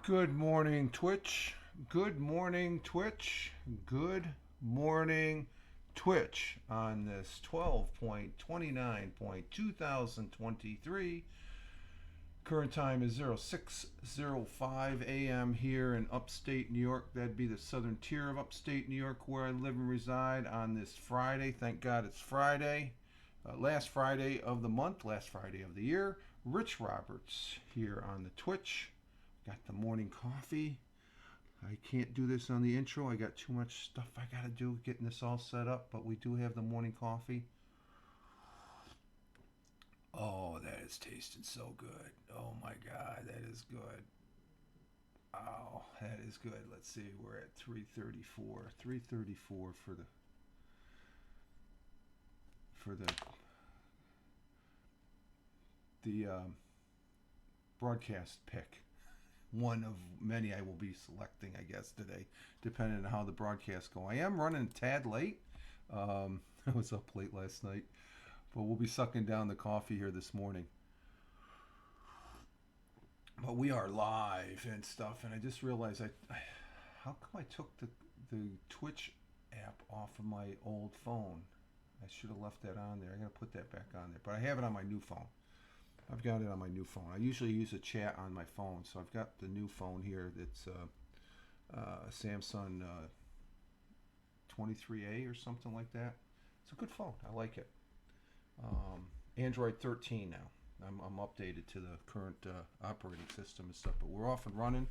Good morning, Twitch. Good morning, Twitch. Good morning, Twitch. On this 12.29.2023, current time is 06:05 a.m. here in upstate New York. That'd be the southern tier of upstate New York where I live and reside on this Friday. Thank God it's Friday. Last Friday of the month, last Friday of the year. Rich Roberts here on the Twitch. Got the morning coffee. I can't do this on the intro. I got too much stuff I got to do getting this all set up, but we do have the morning coffee. Oh, that is tasting so good. Oh my God, that is good. Oh, that is good. Let's see. We're at 334. 334 for the broadcast pick. One of many I will be selecting, I guess, today, depending on how the broadcasts go. I am running a tad late. I was up late last night, but we'll be sucking down the coffee here this morning. But we are live and stuff, and I just realized how come I took the Twitch app off of my old phone? I should have left that on there. I gotta put that back on there, but I have it on my new phone. I've got it on my new phone. I usually use a chat on my phone, so I've got the new phone here. That's Samsung 23A or something like that. It's a good phone. I like it. Android 13 now. I'm updated to the current operating system and stuff. But we're off and running.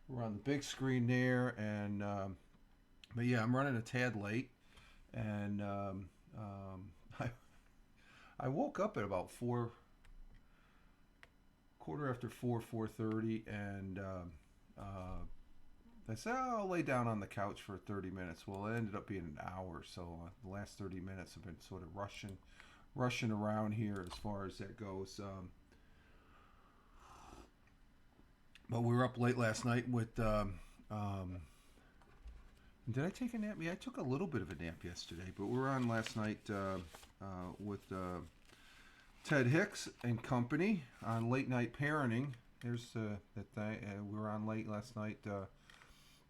We're on the big screen there, and but yeah, I'm running a tad late, and I I woke up at about 4:30, and I said, oh, I'll lay down on the couch for 30 minutes. Well, it ended up being an hour, so the last 30 minutes have been sort of rushing around here as far as that goes. But we were up late last night with. Did I take a nap? Yeah, I took a little bit of a nap yesterday, but we were on last night with Ted Hicks and company on late night parenting. There's that thing. We were on late last night.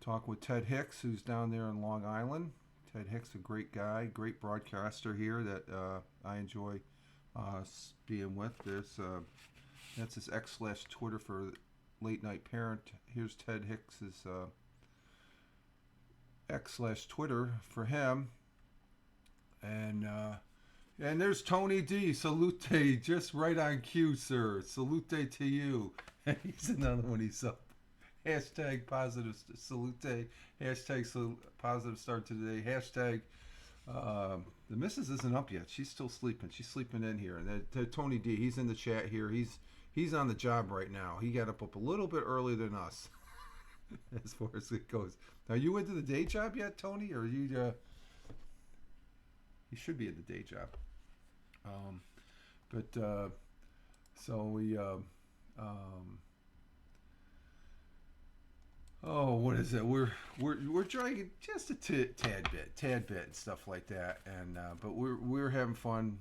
Talk with Ted Hicks, who's down there in Long Island. Ted Hicks, a great guy, great broadcaster here that I enjoy being with. That's his X/Twitter for late night parent. Here's Ted Hicks's X/Twitter for him, and there's Tony D. Salute, just right on cue, sir. Salute to you. He's another one. He's up. Hashtag positive salute. Hashtag positive start to the day. Hashtag the missus isn't up yet. She's still sleeping. She's sleeping in here. And Tony D. He's in the chat here. He's on the job right now. He got up a little bit earlier than us, as far as it goes. Are you into the day job yet, Tony? Or are you? You should be in the day job. But so we. Oh, what is it? We're dragging just a tad bit, and stuff like that. And but we're having fun.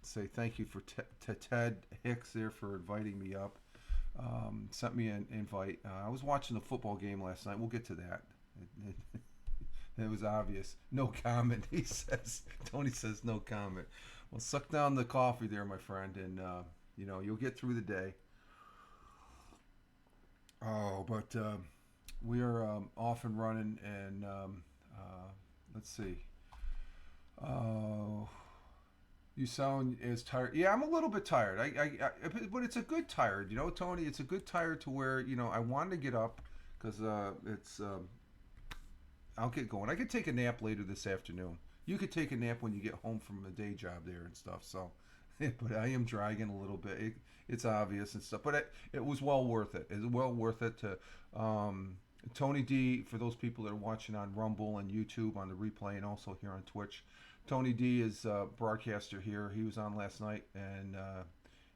Say thank you to Ted Hicks there for inviting me up. Sent me an invite. I was watching the football game last night. We'll get to that. It was obvious. No comment. He says. Tony says no comment. Well, suck down the coffee there, my friend, and you'll get through the day. Oh, but we are off and running, and let's see. Oh, you sound as tired. Yeah, I'm a little bit tired. But it's a good tired, Tony. It's a good tired to where I wanted to get up because it's. I'll get going. I could take a nap later this afternoon. You could take a nap when you get home from a day job there and stuff. So, but I am dragging a little bit. It's obvious and stuff, but it was well worth it. It's well worth it to Tony D. For those people that are watching on Rumble and YouTube on the replay, and also here on Twitch. Tony D. is a broadcaster here. He was on last night, and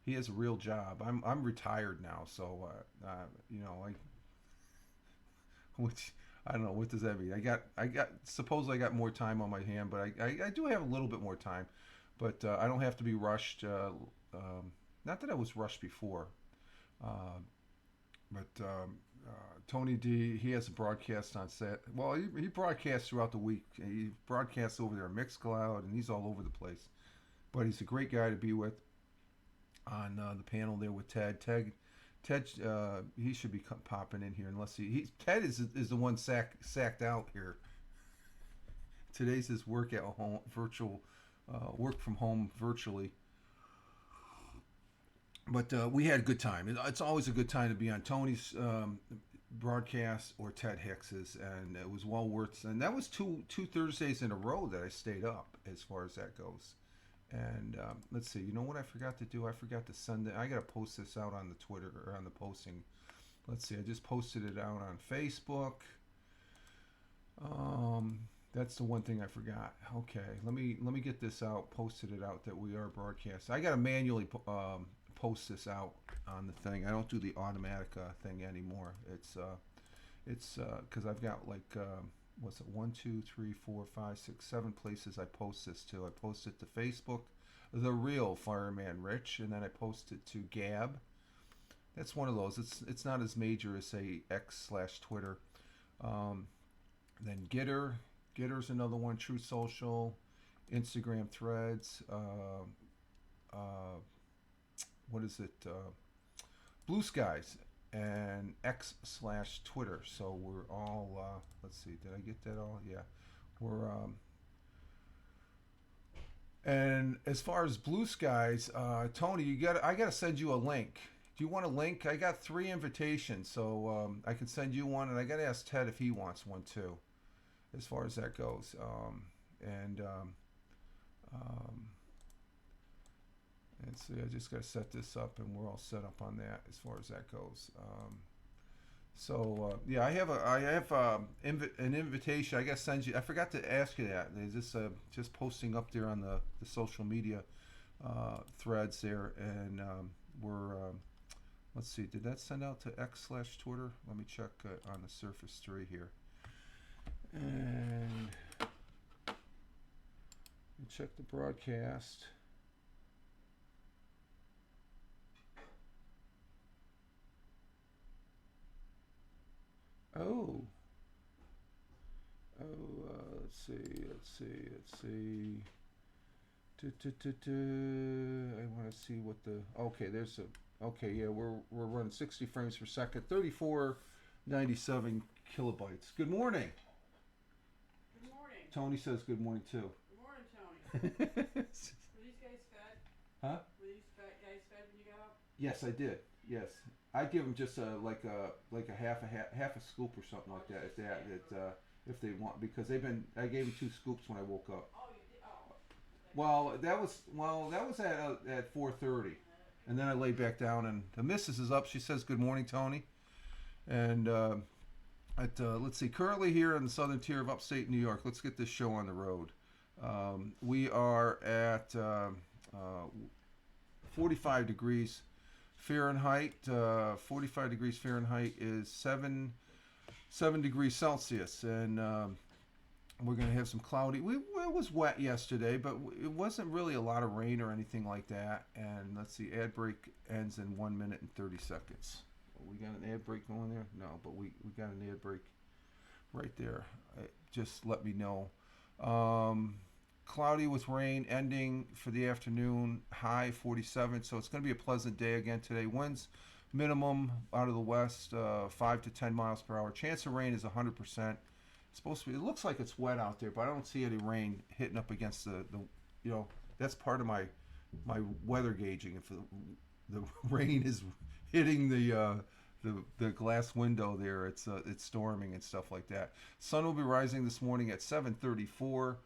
he has a real job. I'm retired now, so which I don't know, what does that mean. Suppose I got more time on my hand, but I do have a little bit more time, but I don't have to be rushed. Not that I was rushed before, But Tony D, he has a broadcast on set. Well, he broadcasts throughout the week. He broadcasts over there at Mixcloud, and he's all over the place. But he's a great guy to be with on the panel there with Ted. Ted, he should be popping in here unless he Ted is the one sacked out here. Today's his work at home, virtual, work from home virtually. But we had a good time. It's always a good time to be on Tony's broadcast or Ted Hicks's, and it was well worth. And that was two Thursdays in a row that I stayed up as far as that goes. And let's see. You know what I forgot to do? I forgot to send it. I gotta post this out on the Twitter or on the posting. Let's see. I just posted it out on Facebook. That's the one thing I forgot. Okay, let me get this out. Posted it out that we are broadcast. I gotta manually post this out on the thing. I don't do the automatic thing anymore. It's because I've got like what's it, 1 2 3 4 5 6 7 places I post this to. I post it to Facebook, the real Fireman Rich, and then I post it to Gab. That's one of those. It's not as major as say X/Twitter. Then Gitter's another one. True Social, Instagram Threads. What is it? Blue Skies and X/Twitter. So we're all. Let's see. Did I get that all? Yeah. We're. And as far as Blue Skies, Tony, I gotta send you a link. Do you want a link? I got 3 invitations, so I can send you one, and I gotta ask Ted if he wants one too. As far as that goes, and see, I just got to set this up, and we're all set up on that as far as that goes. Yeah, I have an invitation. I got to send you. I forgot to ask you that. Is this just posting up there on the social media threads there, and we're let's see. Did that send out to X/Twitter? Let me check on the Surface 3 here. And check the broadcast. Oh, let's see. I want to see what the. Okay, there's a. Okay, yeah, we're running 60 frames per second, 3497 kilobytes. Good morning. Tony says good morning too. Good morning, Tony. Were these guys fed? Huh? Were these guys fed when you got up? Yes, I did. Yes, I give them just like a half a scoop or something like that. If they want, because I gave them 2 scoops when I woke up. Oh, you did. Oh. Well, that was at 4:30, and then I laid back down, and the missus is up. She says good morning, Tony, and. Let's see, currently here in the southern tier of upstate New York. Let's get this show on the road. We are at 45 degrees Fahrenheit. 45 degrees Fahrenheit is 7 degrees Celsius. And we're going to have some cloudy. It was wet yesterday, but it wasn't really a lot of rain or anything like that. And let's see, ad break ends in 1 minute and 30 seconds. We got an ad break going there? No, but we got an ad break right there. Just let me know. Cloudy with rain ending for the afternoon, high 47. So it's going to be a pleasant day again today. Winds minimum out of the west, 5 to 10 miles per hour. Chance of rain is 100%. It's supposed to be. It looks like it's wet out there, but I don't see any rain hitting up against the that's part of my weather gauging. If the rain is hitting the glass window there, it's storming and stuff like that. Sun will be rising this morning at 7:34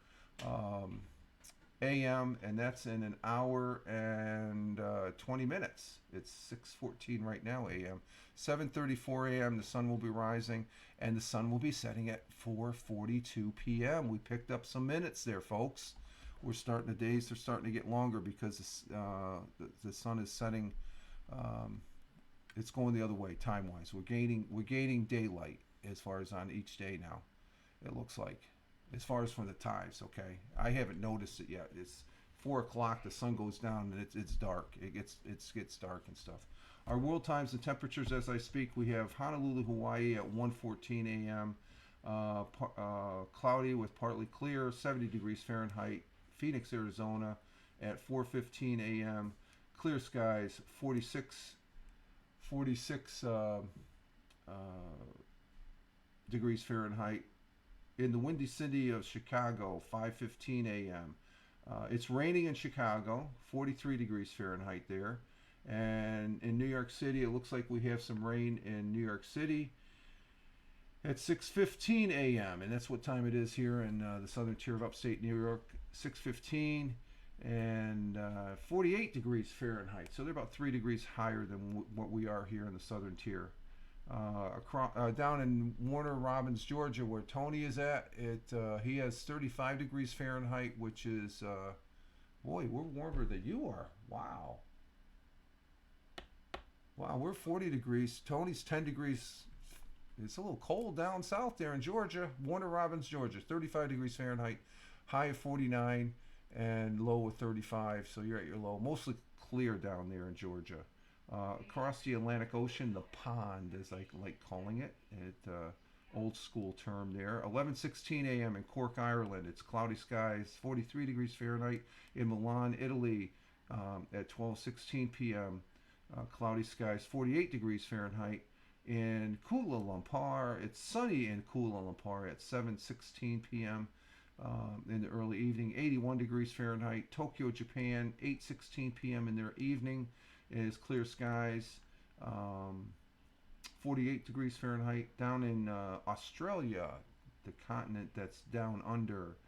a.m. and that's in an hour and 20 minutes. It's 6:14 right now a.m. 7:34 a.m. the sun will be rising, and the sun will be setting at 4:42 p.m. We picked up some minutes there, folks. We're starting, the days are starting to get longer because the sun is setting. It's going the other way time-wise. We're gaining daylight as far as on each day now. It looks like, as far as from the times. Okay, I haven't noticed it yet. It's 4 o'clock. The sun goes down and it's dark. It gets dark and stuff. Our world times and temperatures as I speak, we have Honolulu, Hawaii at 1:14 a.m. Cloudy with partly clear, 70 degrees Fahrenheit. Phoenix, Arizona at 4:15 a.m. Clear skies, 46 degrees Fahrenheit. In the windy city of Chicago, 5:15 a.m. It's raining in Chicago, 43 degrees Fahrenheit there. And in New York City, it looks like we have some rain in New York City at 6:15 a.m. And that's what time it is here in the southern tier of upstate New York, 6:15 and 48 degrees Fahrenheit. So they're about 3 degrees higher than what we are here in the southern tier. Down in Warner Robins, Georgia, where Tony is at, he has 35 degrees Fahrenheit, which is, boy, we're warmer than you are. Wow. Wow, we're 40 degrees. Tony's 10 degrees. It's a little cold down south there in Georgia. Warner Robins, Georgia, 35 degrees Fahrenheit, high of 49 and low of 35. So you're at your low. Mostly clear down there in Georgia. Across the Atlantic Ocean, the pond, as I like calling it, old school term there. 11:16 a.m. in Cork, Ireland. It's cloudy skies, 43 degrees Fahrenheit. In Milan, Italy, at 12:16 p.m. Cloudy skies, 48 degrees Fahrenheit. In Kuala Lumpur, it's sunny in Kuala Lumpur at 7:16 p.m. In the early evening, 81 degrees Fahrenheit. Tokyo, Japan, 8:16 p.m. in their evening is clear skies, 48 degrees Fahrenheit. Down in Australia, the continent that's down under,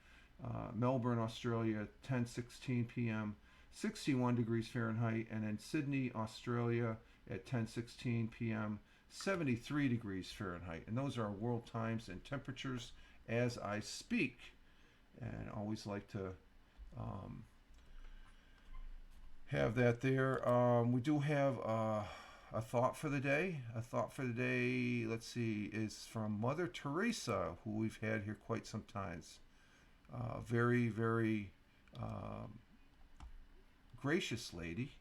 Melbourne, Australia, 10:16 p.m., 61 degrees Fahrenheit. And in Sydney, Australia at 10:16 p.m., 73 degrees Fahrenheit. And those are our world times and temperatures as I speak. And I always like to have that there. We do have a thought for the day. A thought for the day, let's see, is from Mother Teresa, who we've had here quite some times. Very, very gracious lady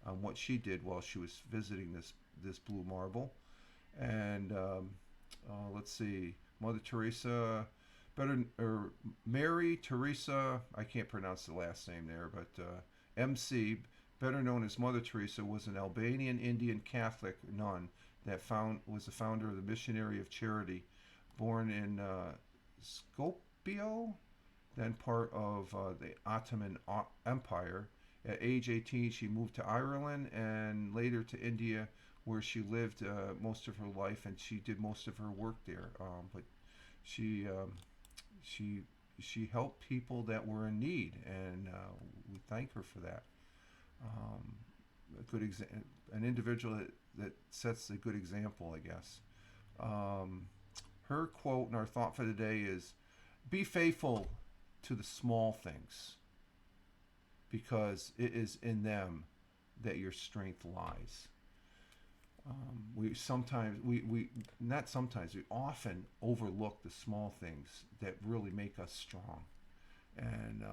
on what she did while she was visiting this blue marble. And let's see, Mother Teresa, Mary Teresa, I can't pronounce the last name there, but MC, better known as Mother Teresa, was an Albanian Indian Catholic nun that was the founder of the Missionary of Charity, born in Skopje, then part of the Ottoman Empire. At age 18, she moved to Ireland and later to India, where she lived most of her life, and she did most of her work there. But she helped people that were in need, and we thank her for that. An individual that sets a good example, I guess. Her quote and our thought for the day is, "Be faithful to the small things, because it is in them that your strength lies." We often overlook the small things that really make us strong, and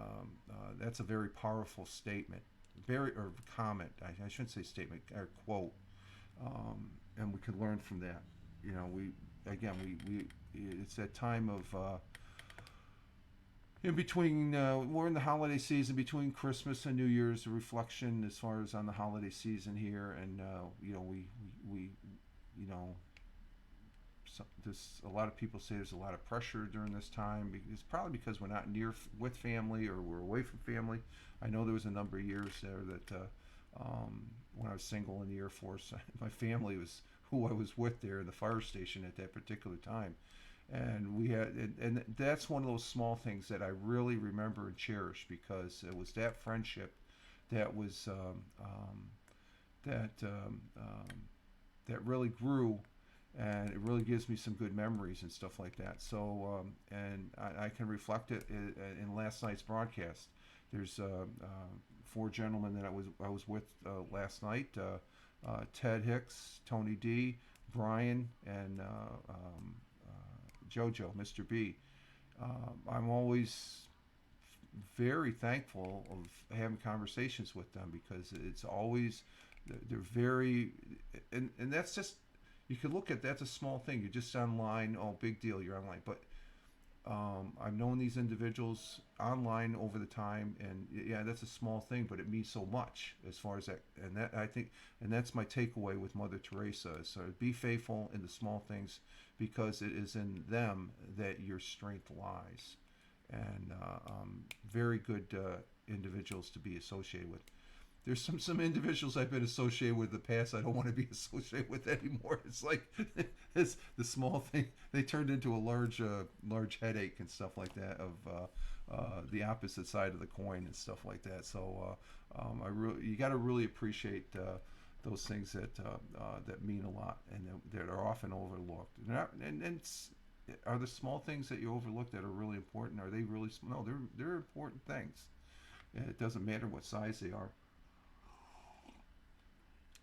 that's a very powerful statement, or comment. I shouldn't say statement, or quote, and we can learn from that. You know, it's that time of in between, we're in the holiday season between Christmas and New Year's, a reflection as far as on the holiday season here. And a lot of people say there's a lot of pressure during this time. It's probably because we're not with family, or we're away from family. I know there was a number of years there that when I was single in the Air Force, my family was who I was with there in the fire station at that particular time. And and that's one of those small things that I really remember and cherish, because it was that friendship that was that really grew, and it really gives me some good memories and stuff like that. So and I can reflect it in last night's broadcast. There's 4 gentlemen that I was with last night: Ted Hicks, Tony D, Brian, and Jojo, Mr. B. I'm always very thankful of having conversations with them, because it's always They're very, and that's just, you can look at that's a small thing. You're just online. Oh, big deal. You're online, but I've known these individuals online over the time, and yeah, that's a small thing, but it means so much as far as that. And that I think, and that's my takeaway with Mother Teresa: is be faithful in the small things, because it is in them that your strength lies. And very good individuals to be associated with. There's some individuals I've been associated with in the past I don't want to be associated with anymore. It's like it's the small thing, they turned into a large headache and stuff like that of the opposite side of the coin and stuff like that. So you got to really appreciate those things that mean a lot and that are often overlooked. Are the small things that you overlook that are really important? Are they really small? No, they're important things. It doesn't matter what size they are.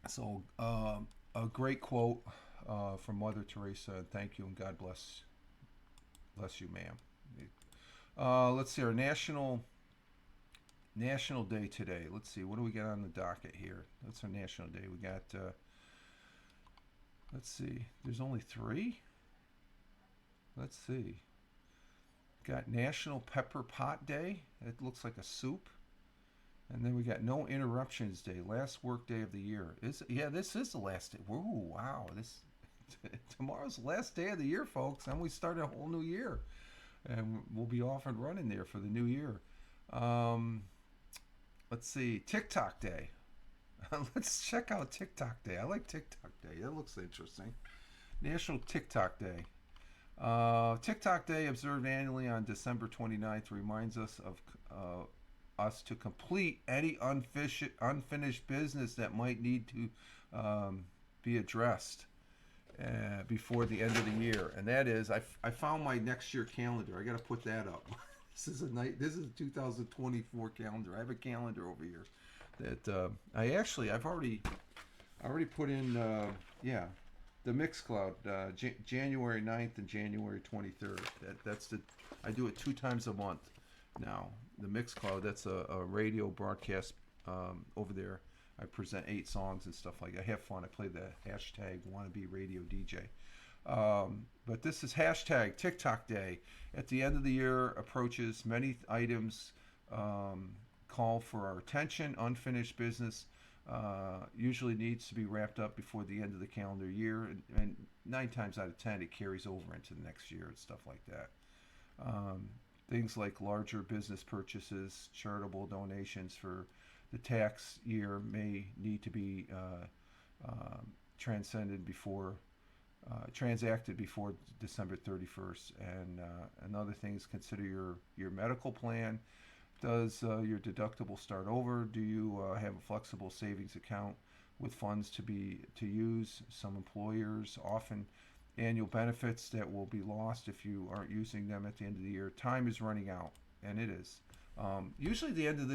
So, a great quote from Mother Teresa. Thank you and God bless you, ma'am. Let's see our national day today. Let's see, what do we got on the docket here? That's our national day. We got. Let's see. There's only three. Let's see. Got National Pepper Pot Day. It looks like a soup. And then we got No Interruptions Day, last work day of the year. This is the last day. Whoa, wow! Tomorrow's the last day of the year, folks, and we start a whole new year, and we'll be off and running there for the new year. Um, let's see, TikTok Day. Let's check out TikTok Day. I like TikTok Day. That looks interesting. National TikTok Day. TikTok Day, observed annually on December 29th, reminds us of us to complete any unfinished business that might need to be addressed before the end of the year. And that is, I found my next year calendar. I got to put that up. This is a 2024 calendar. I have a calendar over here that I've already put in the Mixcloud, January 9th and January 23rd. I do it 2 times a month now. The Mixcloud, that's a radio broadcast over there. I present 8 songs and stuff like that. I have fun. I play the hashtag wannabe radio DJ. But this is hashtag TikTok Day. At the end of the year approaches, many items call for our attention. Unfinished business usually needs to be wrapped up before the end of the calendar year, and 9 times out of 10 it carries over into the next year and stuff like that. Things like larger business purchases, charitable donations for the tax year may need to be transacted before December 31st. And another thing is, consider your medical plan. Does your deductible start over? Do you have a flexible savings account with funds to use? Some employers often annual benefits that will be lost if you aren't using them at the end of the year. Time is running out, and it is. Usually, the end of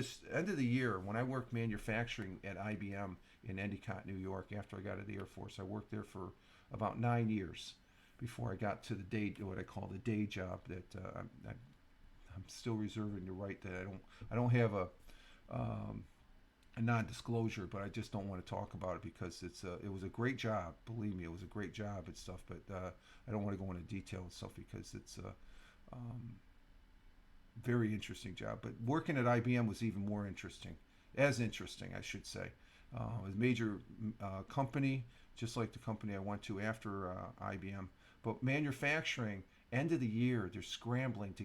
the year, when I worked manufacturing at IBM in Endicott, New York, after I got out of the Air Force, I worked there for about 9 years before I got to what I call the day job. That I'm still reserving the right that I don't have a non-disclosure, but I just don't want to talk about it because it was a great job. Believe me, it was a great job and stuff. But I don't want to go into detail and stuff because it's a very interesting job. But working at IBM was even more interesting, I should say. It was a major company, just like the company I went to after IBM. But manufacturing, end of the year, they're scrambling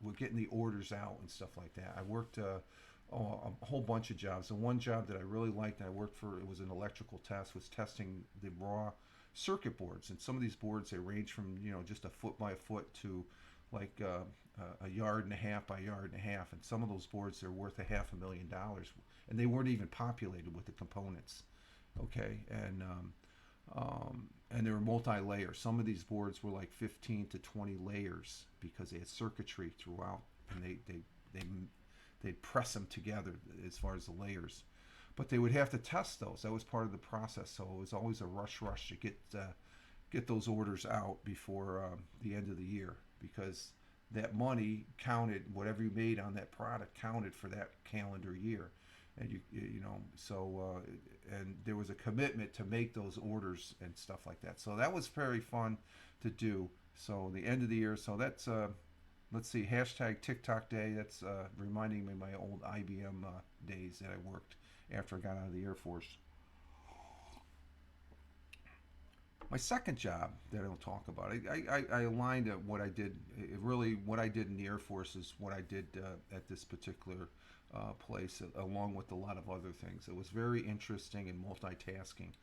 we're getting the orders out and stuff like that. I worked a whole bunch of jobs. The one job that I really liked and I worked for, it was an electrical test, was testing the raw circuit boards. And some of these boards, they range from, just a foot by a foot to like a yard and a half by a yard and a half. And some of those boards, they're worth $500,000. And they weren't even populated with the components. Okay. And they were multi-layer. Some of these boards were like 15 to 20 layers because they had circuitry throughout, and they'd press them together as far as the layers. But they would have to test those. That was part of the process. So it was always a rush to get those orders out before the end of the year, because that money counted. Whatever you made on that product counted for that calendar year. and you know, so and there was a commitment to make those orders and stuff like that. So that was very fun to do. So the end of the year. So that's let's see, hashtag TikTok day. That's reminding me of my old IBM days that I worked after I got out of the Air Force. My second job that I'll talk about, I aligned at what I did. It really, what I did in the Air Force is what I did at this particular place, along with a lot of other things. It was very interesting and multitasking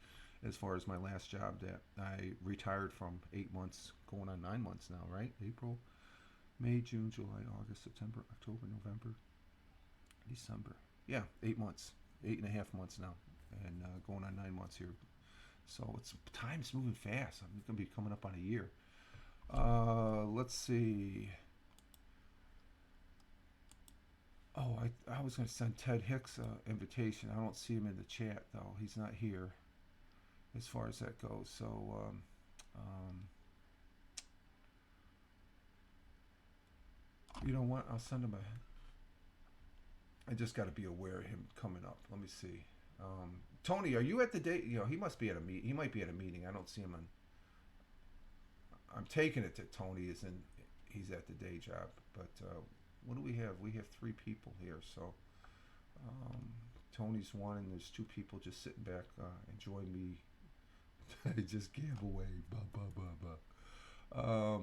as far as my last job that I retired from 8 months, going on 9 months now, right? April, May, June, July, August, September, October, November, December. Yeah, 8 months, 8.5 months now, and going on 9 months here. So it's time's moving fast. I'm gonna be coming up on a year. Let's see. Oh, I was gonna send Ted Hicks an invitation. I don't see him in the chat though. He's not here as far as that goes. So you know what? I'll send him a. I just got to be aware of him coming up. Let me see. Tony, are you at the day? You know, he must be at a meet. He might be at a meeting. I don't see him on. I'm taking it that Tony is in. He's at the day job. But what do we have? We have 3 people here. So Tony's one, and there's 2 people just sitting back enjoying me. I just gave away. Bah, bah, bah, bah.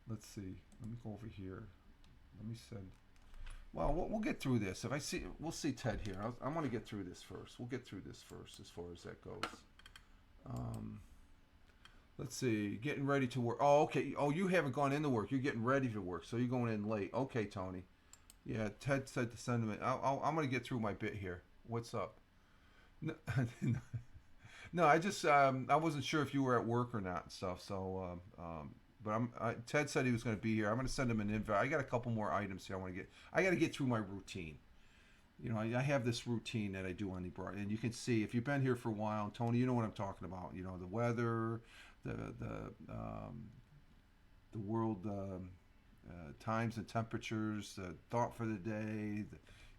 Let's see. Let me go over here. Let me send. Well, we'll get through this. If I see, we'll see Ted here. I want to get through this first. We'll get through this first, as far as that goes. Let's see. Getting ready to work. Oh, okay. Oh, you haven't gone into work. You're getting ready to work, so you're going in late. Okay, Tony. Yeah, Ted said to send him in. I'm going to get through my bit here. What's up? No, no, I just I wasn't sure if you were at work or not and stuff. So but Ted said he was going to be here. I'm going to send him an invite. I got a couple more items here I want to get. I got to get through my routine. You know, I have this routine that I do on the broad, and you can see if you've been here for a while, Tony, you know what I'm talking about. You know, the weather, the world times and temperatures, the thought for the day.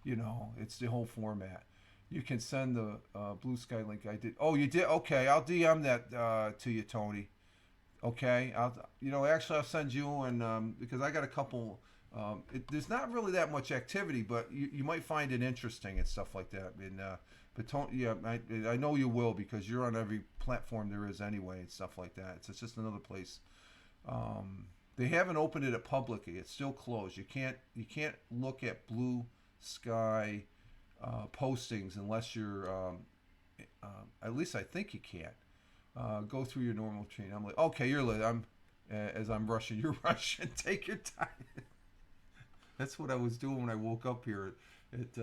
You know, it's the whole format. You can send the Blue Sky link. I did. Oh, you did. Okay, I'll DM that to you, Tony. Okay, actually, I'll send you and because I got a couple. There's not really that much activity, but you might find it interesting and stuff like that. And but yeah, I know you will because you're on every platform there is anyway and stuff like that. It's just another place. They haven't opened it up publicly. It's still closed. You can't look at Blue Sky postings unless you're. At least I think you can't. Go through your normal chain. I'm like, okay, you're late. As I'm rushing, you're rushing. Take your time. That's what I was doing when I woke up here at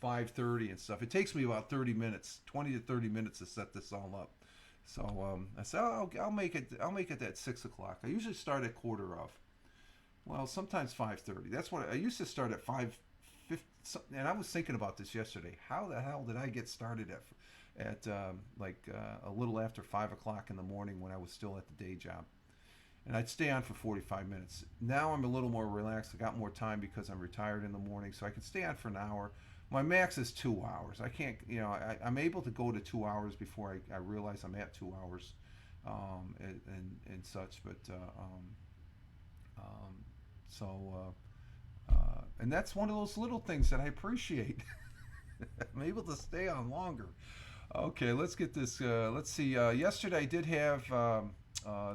5:30 and stuff. It takes me about 30 minutes, 20 to 30 minutes to set this all up. So I said, I'll make it. I'll make it at 6 o'clock. I usually start at quarter of. Well, sometimes 5:30. That's what I used to start at 5:50. And I was thinking about this yesterday. How the hell did I get started at a little after 5 o'clock in the morning when I was still at the day job? And I'd stay on for 45 minutes. Now I'm a little more relaxed. I got more time because I'm retired in the morning, so I can stay on for an hour. My max is 2 hours. I can't, I'm able to go to 2 hours before I realize I'm at 2 hours and such. But and that's one of those little things that I appreciate. I'm able to stay on longer. Okay, let's get this. Let's see. Yesterday I did have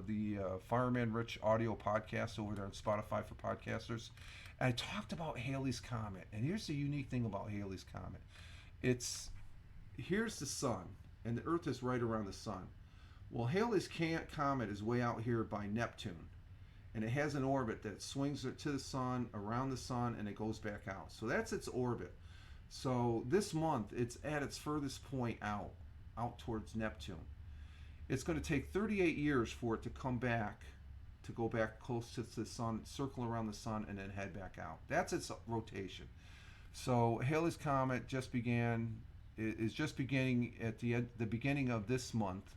the Fireman Rich audio podcast over there on Spotify for podcasters. And I talked about Halley's Comet. And here's the unique thing about Halley's Comet. Here's the sun, and the Earth is right around the sun. Well, Halley's Comet is way out here by Neptune. And it has an orbit that swings it to the sun, around the sun, and it goes back out. So that's its orbit. So this month, it's at its furthest point out towards Neptune. It's going to take 38 years for it to come back, to go back close to the sun, circle around the sun, and then head back out. That's its rotation. So Halley's Comet is just beginning at the beginning of this month.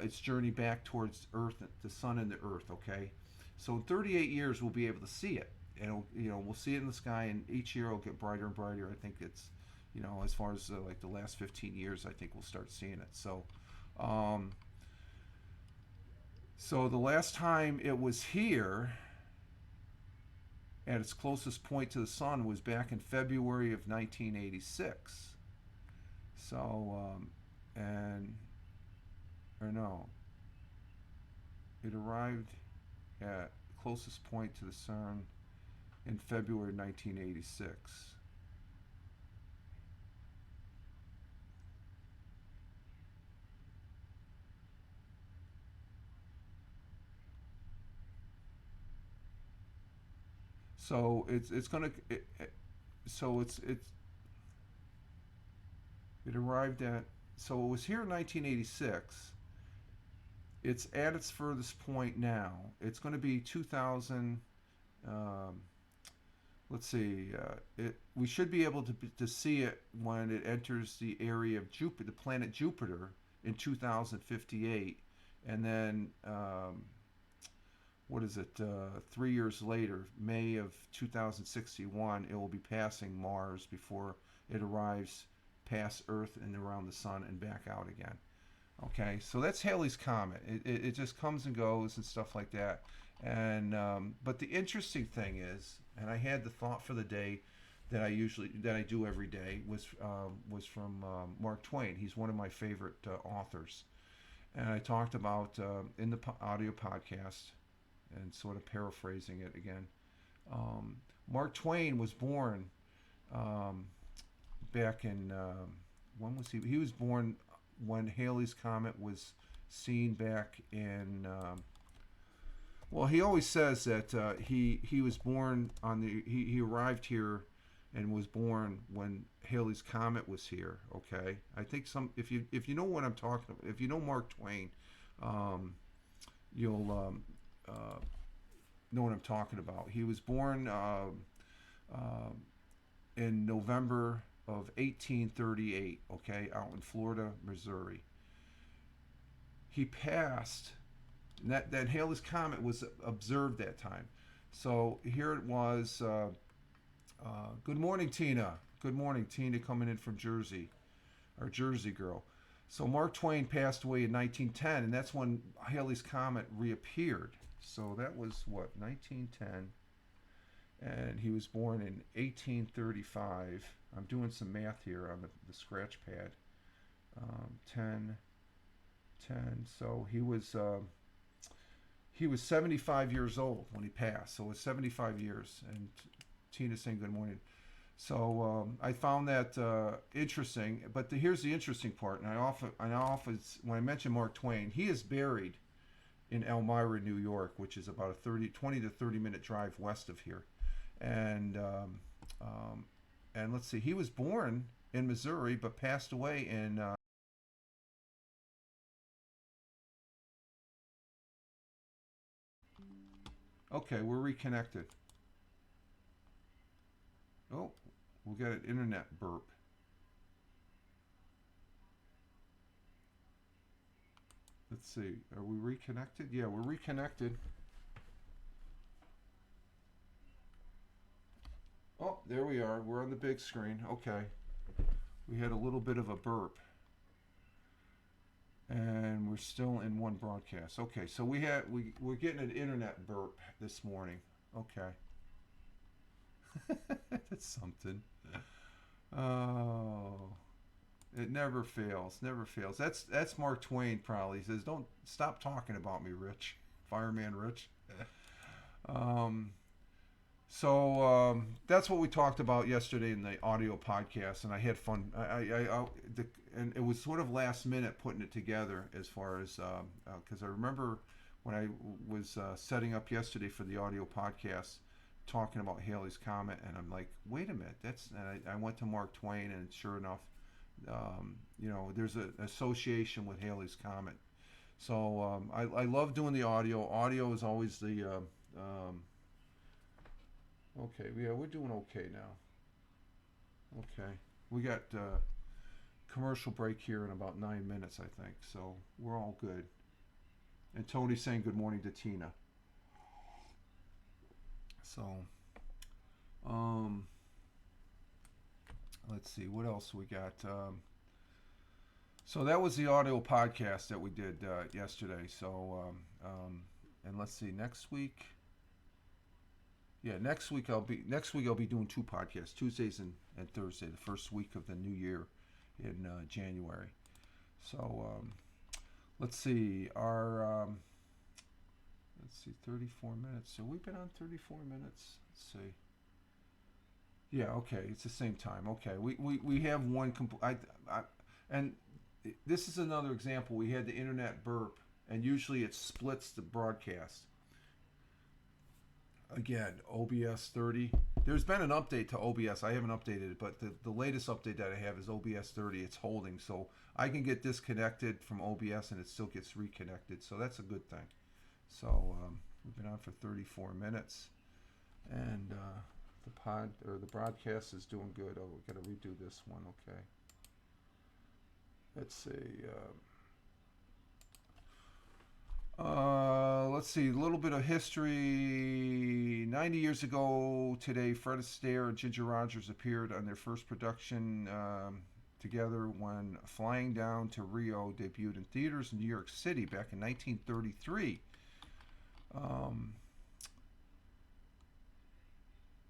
Its journey back towards Earth, the sun and the Earth. Okay, so in 38 years we'll be able to see it. it'll, we'll see it in the sky, and each year it'll get brighter and brighter. I think it's, as far as like the last 15 years, I think we'll start seeing it. Um, so the last time it was here at its closest point to the sun was back in February of 1986. And or no, it arrived at closest point to the sun in February 1986. So it's gonna so it arrived at, so it was here in 1986. It's at its furthest point now. It's going to be 2000. Um, let's see. We should be able to see it when it enters the area of Jupiter, the planet Jupiter, in 2058, and then what is it? 3 years later, May of 2061, it will be passing Mars before it arrives past Earth and around the Sun and back out again. Okay, so that's Halley's Comet. It just comes and goes and stuff like that. And but the interesting thing is, and I had the thought for the day that I do every day was from Mark Twain. He's one of my favorite authors, and I talked about in the audio podcast, and sort of paraphrasing it again. Mark Twain was born back in when was he? He was born when Halley's Comet was seen back in. Well, he always says that he was born on the he arrived here and was born when Halley's Comet was here. Okay, I think if you know what I'm talking about, if you know Mark Twain, you'll know what I'm talking about. He was born in November of 1838. Okay, out in Florida, Missouri. He passed. That Halley's Comet was observed that time. So here it was. Good morning, Tina. Good morning, Tina, coming in from Jersey, our Jersey girl. So Mark Twain passed away in 1910, and that's when Halley's Comet reappeared. So that was what, 1910, and he was born in 1835. I'm doing some math here on the scratch pad. 10, 10. So he was 75 years old when he passed. So it was 75 years. And Tina's saying good morning. So I found that interesting. But here's the interesting part. And I often, when I mention Mark Twain, he is buried in Elmira, New York, which is about a 20 to 30 minute drive west of here. And let's see, he was born in Missouri, but passed away in. Okay, we're reconnected. Oh, we got an internet burp. Let's see, are we reconnected? Yeah, we're reconnected. Oh, there we are. We're on the big screen. Okay. We had a little bit of a burp. And we're still in one broadcast. Okay, so we're getting an internet burp this morning. Okay. That's something. Oh, it never fails. Never fails. That's Mark Twain probably. He says, "Don't stop talking about me, Rich, Fireman Rich." That's what we talked about yesterday in the audio podcast, and I had fun. And it was sort of last minute putting it together as far as because I remember when I was setting up yesterday for the audio podcast, talking about Halley's Comet, and I'm like, wait a minute, and I went to Mark Twain, and sure enough, there's an association with Halley's Comet. So I love doing the audio. Audio is always the okay, yeah, we're doing okay now. Okay, we got commercial break here in about 9 minutes, I think. So we're all good. And Tony's saying good morning to Tina. So Um, let's see, what else we got? So that was the audio podcast that we did yesterday. And let's see, next week. Yeah, next week I'll be doing two podcasts, Tuesdays and Thursday, the first week of the new year in January. So let's see, 34 minutes. So we've been on 34 minutes. Let's see. Yeah, okay, it's the same time. Okay, we have one and this is another example. We had the internet burp, and usually it splits the broadcast. Again, OBS 30. There's been an update to OBS. I haven't updated it, but the latest update that I have is OBS 30. It's holding, so I can get disconnected from OBS and it still gets reconnected. So that's a good thing. So we've been on for 34 minutes, and the broadcast is doing good. Oh, we got to redo this one. Okay. Let's see. Let's see, a little bit of history. 90 years ago today, Fred Astaire and Ginger Rogers appeared on their first production together when Flying Down to Rio debuted in theaters in New York City back in 1933.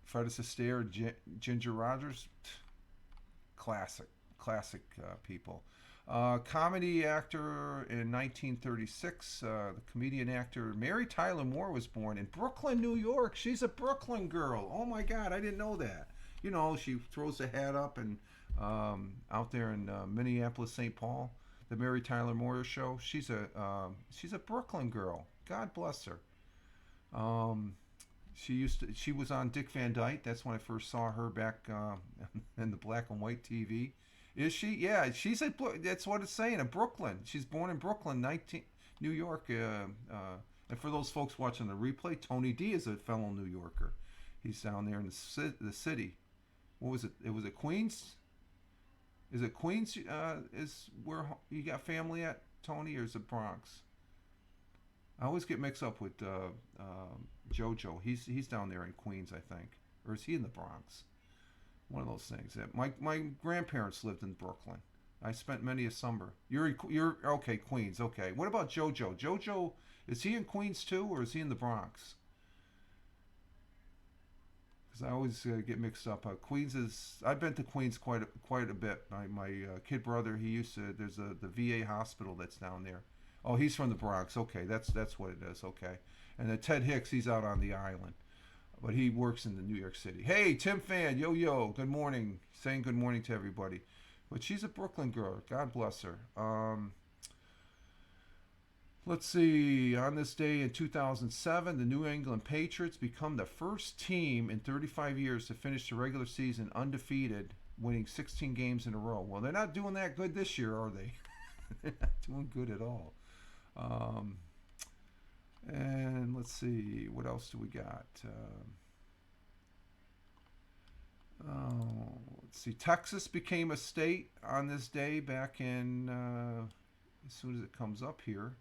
Fred Astaire, Ginger Rogers, classic people. Comedy actor in 1936. The comedian actor Mary Tyler Moore was born in Brooklyn, New York. She's a Brooklyn girl. Oh my God, I didn't know that. You know, she throws the hat up and out there in Minneapolis, St. Paul, the Mary Tyler Moore show. She's a Brooklyn girl. God bless her. She was on Dick Van Dyke. That's when I first saw her back in the black and white TV. Is she? Yeah, that's what it's saying. In Brooklyn, she's born in Brooklyn, New York. And for those folks watching the replay, Tony D is a fellow New Yorker. He's down there in the city. What was it? Was it Queens? Is it Queens? Is where you got family at, Tony, or is it Bronx? I always get mixed up with JoJo. He's down there in Queens, I think, or is he in the Bronx? One of those things. My grandparents lived in Brooklyn. I spent many a summer. You're okay, Queens. Okay. What about JoJo? JoJo, is he in Queens too, or is he in the Bronx? Because I always get mixed up. Queens is. I've been to Queens quite a bit. My kid brother, he used to. There's the VA hospital that's down there. Oh, he's from the Bronx. Okay, that's what it is. Okay, and then Ted Hicks, he's out on the island. But he works in the New York City. Hey, Tim Fan, yo, good morning. Saying good morning to everybody. But she's a Brooklyn girl. God bless her. Let's see. On this day in 2007, the New England Patriots become the first team in 35 years to finish the regular season undefeated, winning 16 games in a row. Well, they're not doing that good this year, are they? They're not doing good at all. And let's see, what else do we got? Let's see, Texas became a state on this day back in, as soon as it comes up here.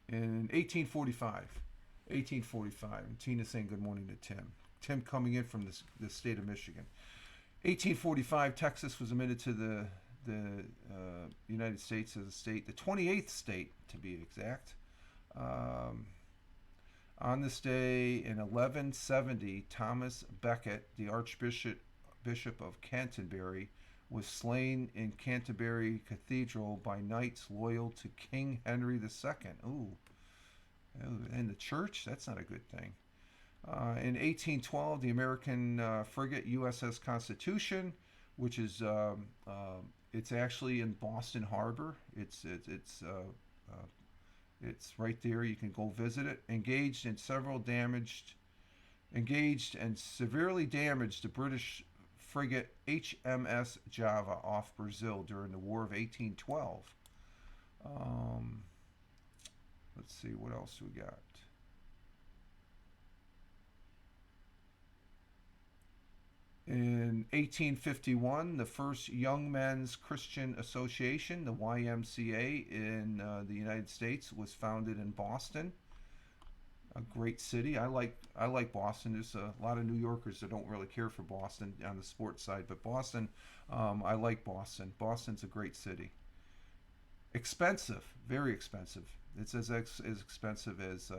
In 1845. 1845. And Tina's saying good morning to Tim. Tim coming in from the state of Michigan. 1845, Texas was admitted to the United States as a state, the 28th state to be exact. On this day in 1170, Thomas Becket, the Archbishop of Canterbury, was slain in Canterbury Cathedral by knights loyal to King Henry II. Ooh, in the church? That's not a good thing. In 1812, the American frigate USS Constitution, which is it's actually in Boston Harbor. It's right there. You can go visit it. Engaged and severely damaged the British frigate HMS Java off Brazil during the War of 1812. Let's see, what else we got? In 1851, the first Young Men's Christian Association, the YMCA in the United States, was founded in Boston. a great city. I like Boston. There's a lot of New Yorkers that don't really care for Boston on the sports side, but Boston, I like Boston. Boston's a great city. Expensive, very expensive. It's as expensive as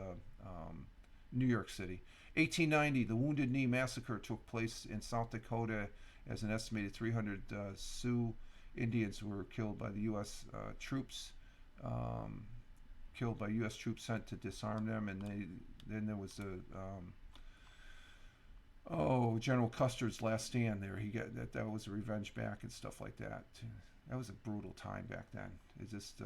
New York City. 1890, the Wounded Knee Massacre took place in South Dakota as an estimated 300 Sioux Indians were killed by the U.S. Troops. Killed by U.S. troops sent to disarm them, and then there was the General Custer's last stand there. He got that was a revenge back and stuff like that. That was a brutal time back then. It just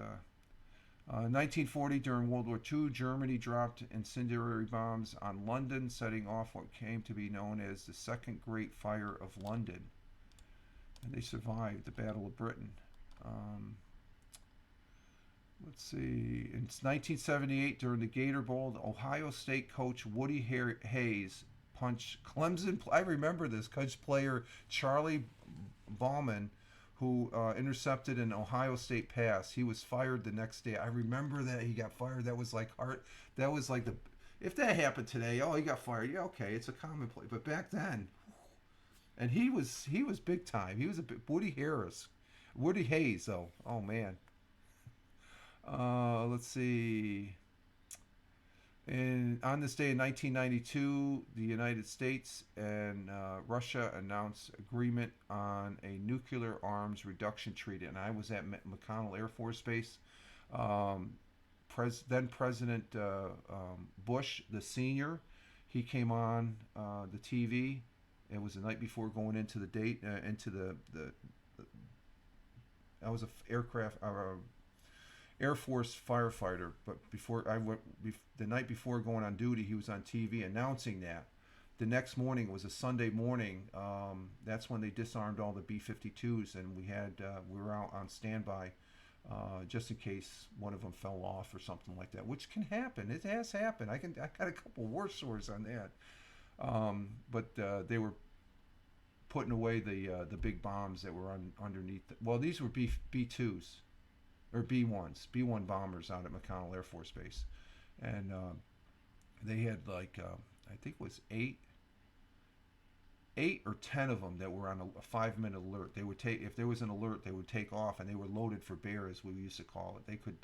1940, during World War II, Germany dropped incendiary bombs on London, setting off what came to be known as the Second Great Fire of London. And they survived the Battle of Britain. Let's see. In 1978, during the Gator Bowl, the Ohio State coach Woody Hayes punched Clemson. I remember this coach player Charlie Bauman, who intercepted an Ohio State pass. He was fired the next day. I remember that he got fired. That was like art. That was like the. If that happened today, oh, he got fired. Yeah, okay, it's a commonplace. But back then, and he was big time. He was Woody Hayes, though. Oh man. Let's see. And on this day in 1992, the United States and Russia announced agreement on a nuclear arms reduction treaty. And I was at McConnell Air Force Base. Then President Bush, the senior, he came on the TV. It was the night before going into the date into the I was a Air Force firefighter, but the night before going on duty, he was on TV announcing that. The next morning, it was a Sunday morning. That's when they disarmed all the B-52s, and we were out on standby just in case one of them fell off or something like that, which can happen. It has happened. I got a couple war stories on that. But they were putting away the big bombs that were underneath. These were B-2s. Or B-1 bombers out at McConnell Air Force Base. And they had I think it was 8 or 10 of them that were on a 5-minute alert. They would take, if there was an alert, they would take off, and they were loaded for bear, as we used to call it. They could,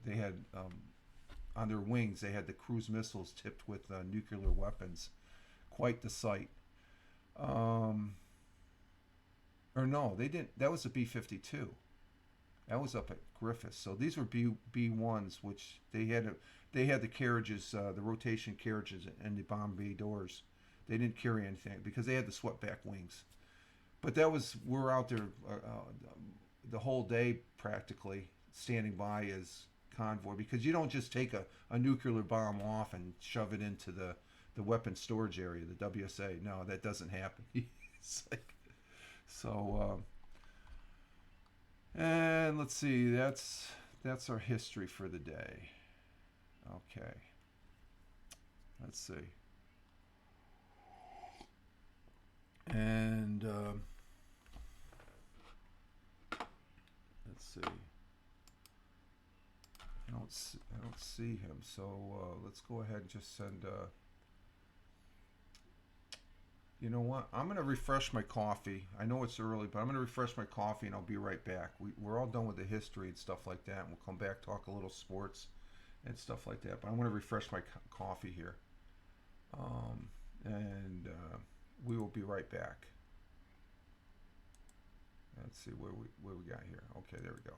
they had, on their wings, they had the cruise missiles tipped with nuclear weapons. Quite the sight. Or no, they didn't. That was a B-52. That was up at Griffiths. So these were B-1s, which they had the carriages, the rotation carriages, and the bomb bay doors. They didn't carry anything because they had the swept back wings. But we're out there the whole day practically, standing by as convoy, because you don't just take a nuclear bomb off and shove it into the weapons storage area, the WSA. No, that doesn't happen. It's like. So, and let's see, that's our history for the day. Okay. Let's see. And, let's see. I don't see him, so let's go ahead and just send, you know what? I'm going to refresh my coffee. I know it's early, but I'm going to refresh my coffee, and I'll be right back. We're all done with the history and stuff like that, and we'll come back, talk a little sports and stuff like that. But I'm going to refresh my coffee here. And we will be right back. Let's see where we got here. Okay, there we go.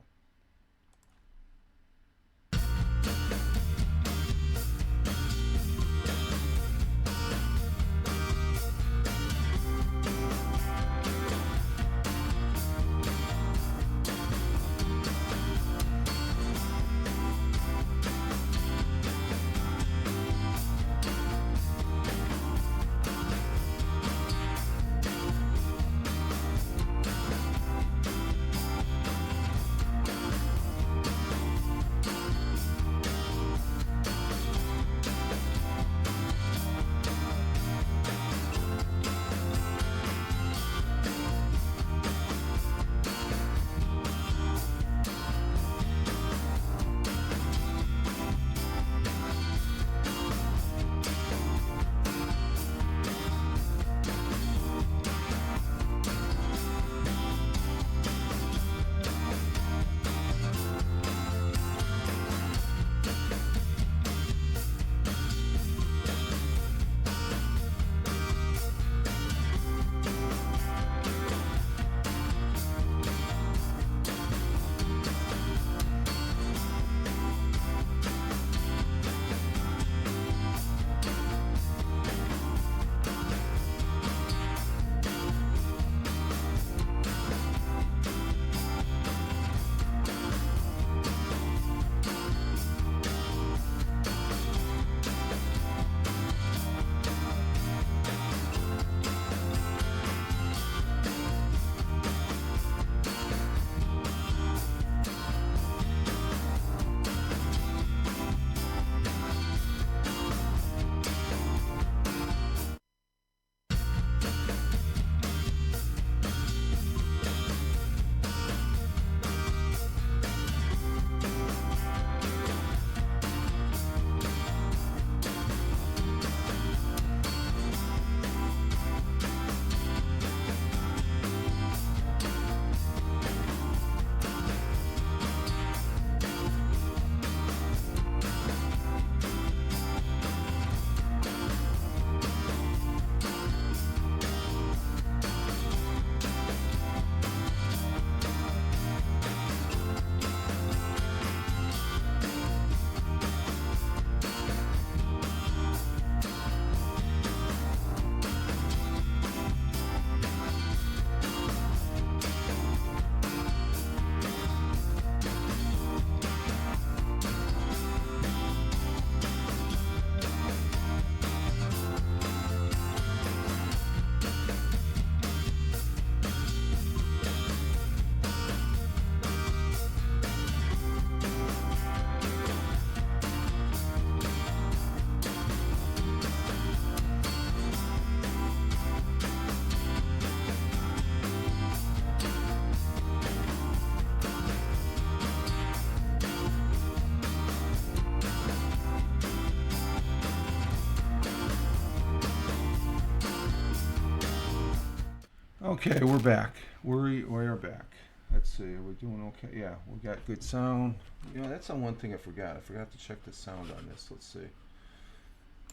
Okay, we're back. We are back. Let's see. Are we doing okay? Yeah, we got good sound. You know, that's the one thing I forgot. I forgot to check the sound on this. Let's see.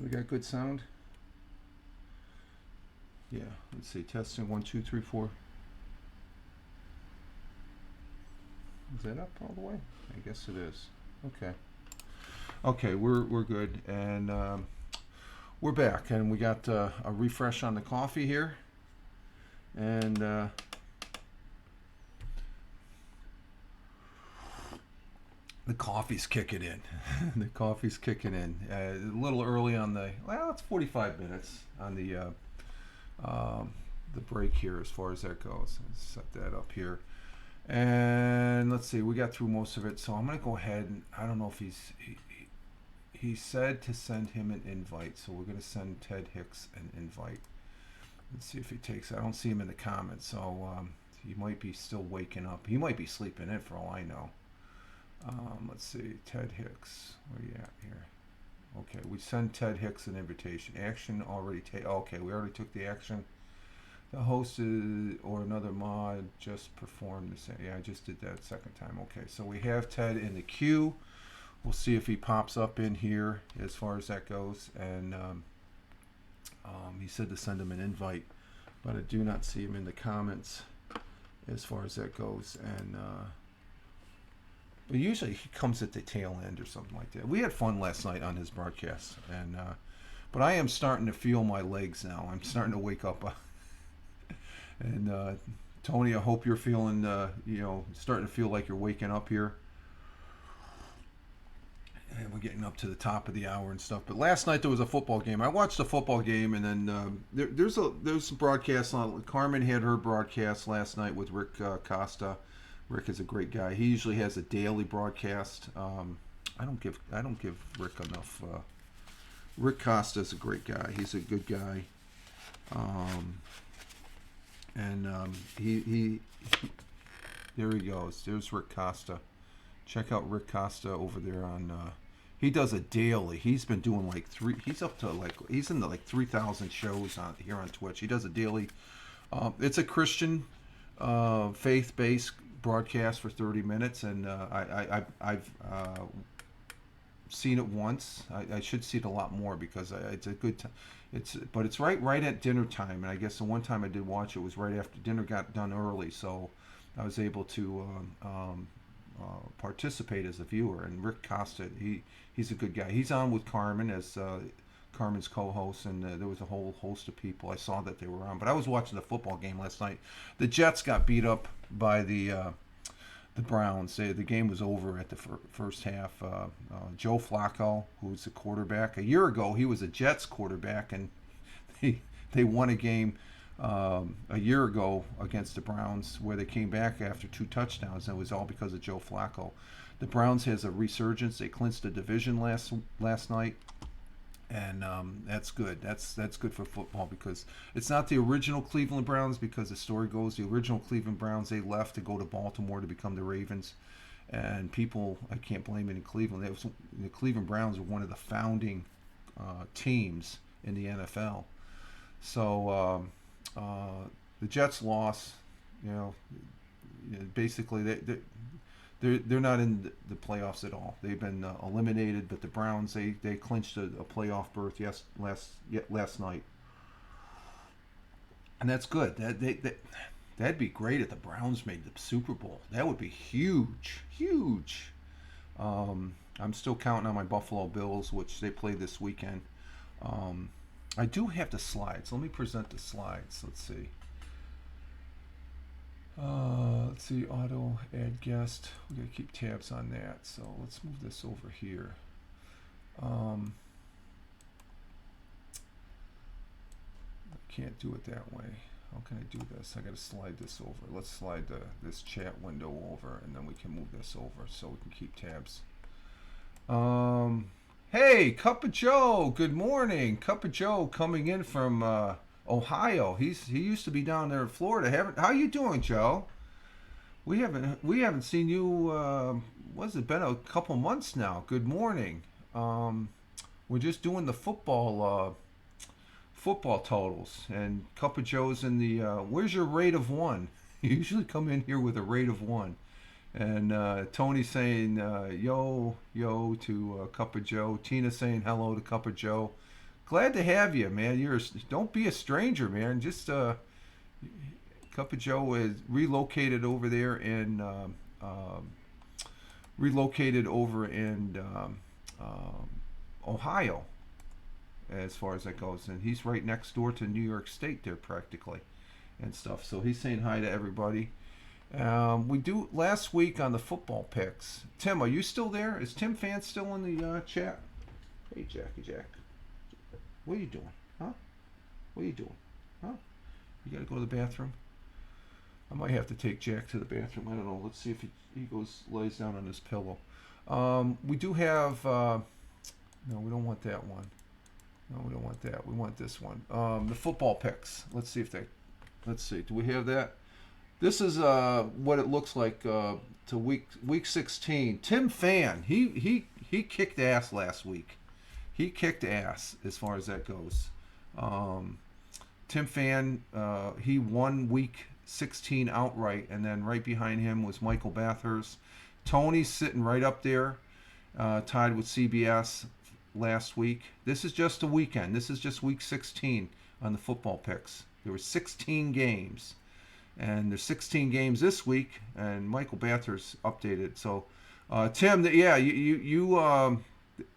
We got good sound. Yeah. Let's see. Testing 1, 2, 3, 4. Is that up all the way? I guess it is. Okay. Okay, we're good, and we're back, and we got a refresh on the coffee here, and the coffee's kicking in. The coffee's kicking in. A little early on it's 45 minutes on the break here as far as that goes. Let's set that up here. And let's see, we got through most of it, so I'm going to go ahead and I don't know if he said to send him an invite, so we're going to send Ted Hicks an invite. Let's see if he takes it. I don't see him in the comments, so he might be still waking up. He might be sleeping in for all I know. Let's see, Ted Hicks, where you at here? Okay, we send Ted Hicks an invitation. Action already okay, we already took the action. The host or another mod just performed the same. Yeah, I just did that second time. Okay, so we have Ted in the queue. We'll see if he pops up in here as far as that goes. And he said to send him an invite, but I do not see him in the comments as far as that goes. And but usually he comes at the tail end or something like that. We had fun last night on his broadcast, and but I am starting to feel my legs now. I'm starting to wake up. And Tony, I hope you're feeling, starting to feel like you're waking up here. And we're getting up to the top of the hour and stuff. But last night there was a football game. I watched the football game, and then there's some broadcasts on. Carmen had her broadcast last night with Rick Costa. Rick is a great guy. He usually has a daily broadcast. I don't give Rick enough. Rick Costa is a great guy. He's a good guy. And he there he goes. There's Rick Costa. Check out Rick Costa over there on. He does a daily. He's been doing he's in the 3,000 shows on here on Twitch. He does a daily. It's a Christian, faith-based broadcast for 30 minutes, and I've seen it once. I should see it a lot more because it's a good time. But it's right at dinner time, and I guess the one time I did watch it was right after dinner got done early, so I was able to participate as a viewer. And Rick Costa, he's a good guy. He's on with Carmen as Carmen's co-host, and there was a whole host of people. I saw that they were on, but I was watching the football game last night. The Jets got beat up by the Browns. The game was over at the first half. Joe Flacco, who's the quarterback, a year ago he was a Jets quarterback, and they won a game a year ago against the Browns where they came back after 2 touchdowns, and it was all because of Joe Flacco. The Browns has a resurgence. They clinched the division last night. And that's good. That's good for football because it's not the original Cleveland Browns, because the story goes the original Cleveland Browns, they left to go to Baltimore to become the Ravens. And people, I can't blame it in Cleveland. The Cleveland Browns were one of the founding teams in the NFL. So the Jets lost. Basically they're not in the playoffs at all. They've been eliminated. But the Browns, they clinched a playoff berth last night, and that's good. That'd be great if the Browns made the Super Bowl. That would be huge. I'm still counting on my Buffalo Bills, which they play this weekend. I do have the slides. Let me present the slides. Let's see. Auto add guest. We gotta keep tabs on that. So let's move this over here. I can't do it that way. How can I do this? I gotta slide this over. Let's slide this chat window over, and then we can move this over so we can keep tabs. Hey, Cup of Joe. Good morning, Cup of Joe, coming in from Ohio. He used to be down there in Florida. How you doing, Joe? We haven't seen you. What's it been, a couple months now? Good morning. We're just doing the football football totals, and Cup of Joe's in the. Where's your rate of one? You usually come in here with a rate of one, and Tony saying yo yo to Cup of Joe. Tina saying hello to Cup of Joe. Glad to have you, man. Don't be a stranger, man. Just Cup of Joe is relocated over there in Ohio, as far as that goes, and he's right next door to New York State there practically, and stuff. So he's saying hi to everybody. We do last week on the football picks. Tim, are you still there? Is Tim Fan still in the chat? Hey, Jackie Jack. What are you doing? Huh? What are you doing? Huh? You gotta go to the bathroom? I might have to take Jack to the bathroom. I don't know. Let's see if he lays down on his pillow. We do have... no, we don't want that one. No, we don't want that. We want this one. The football picks. Let's see. Do we have that? This is what it looks like to week 16. Tim Fan, he kicked ass last week. He kicked ass as far as that goes. Tim Fan, he won week 16 outright, and then right behind him was Michael Bathurst. Tony's sitting right up there, tied with CBS last week. This is just a weekend. This is just week 16 on the football picks. There were 16 games, and there's 16 games this week, and Michael Bathurst updated. So, Tim, yeah, you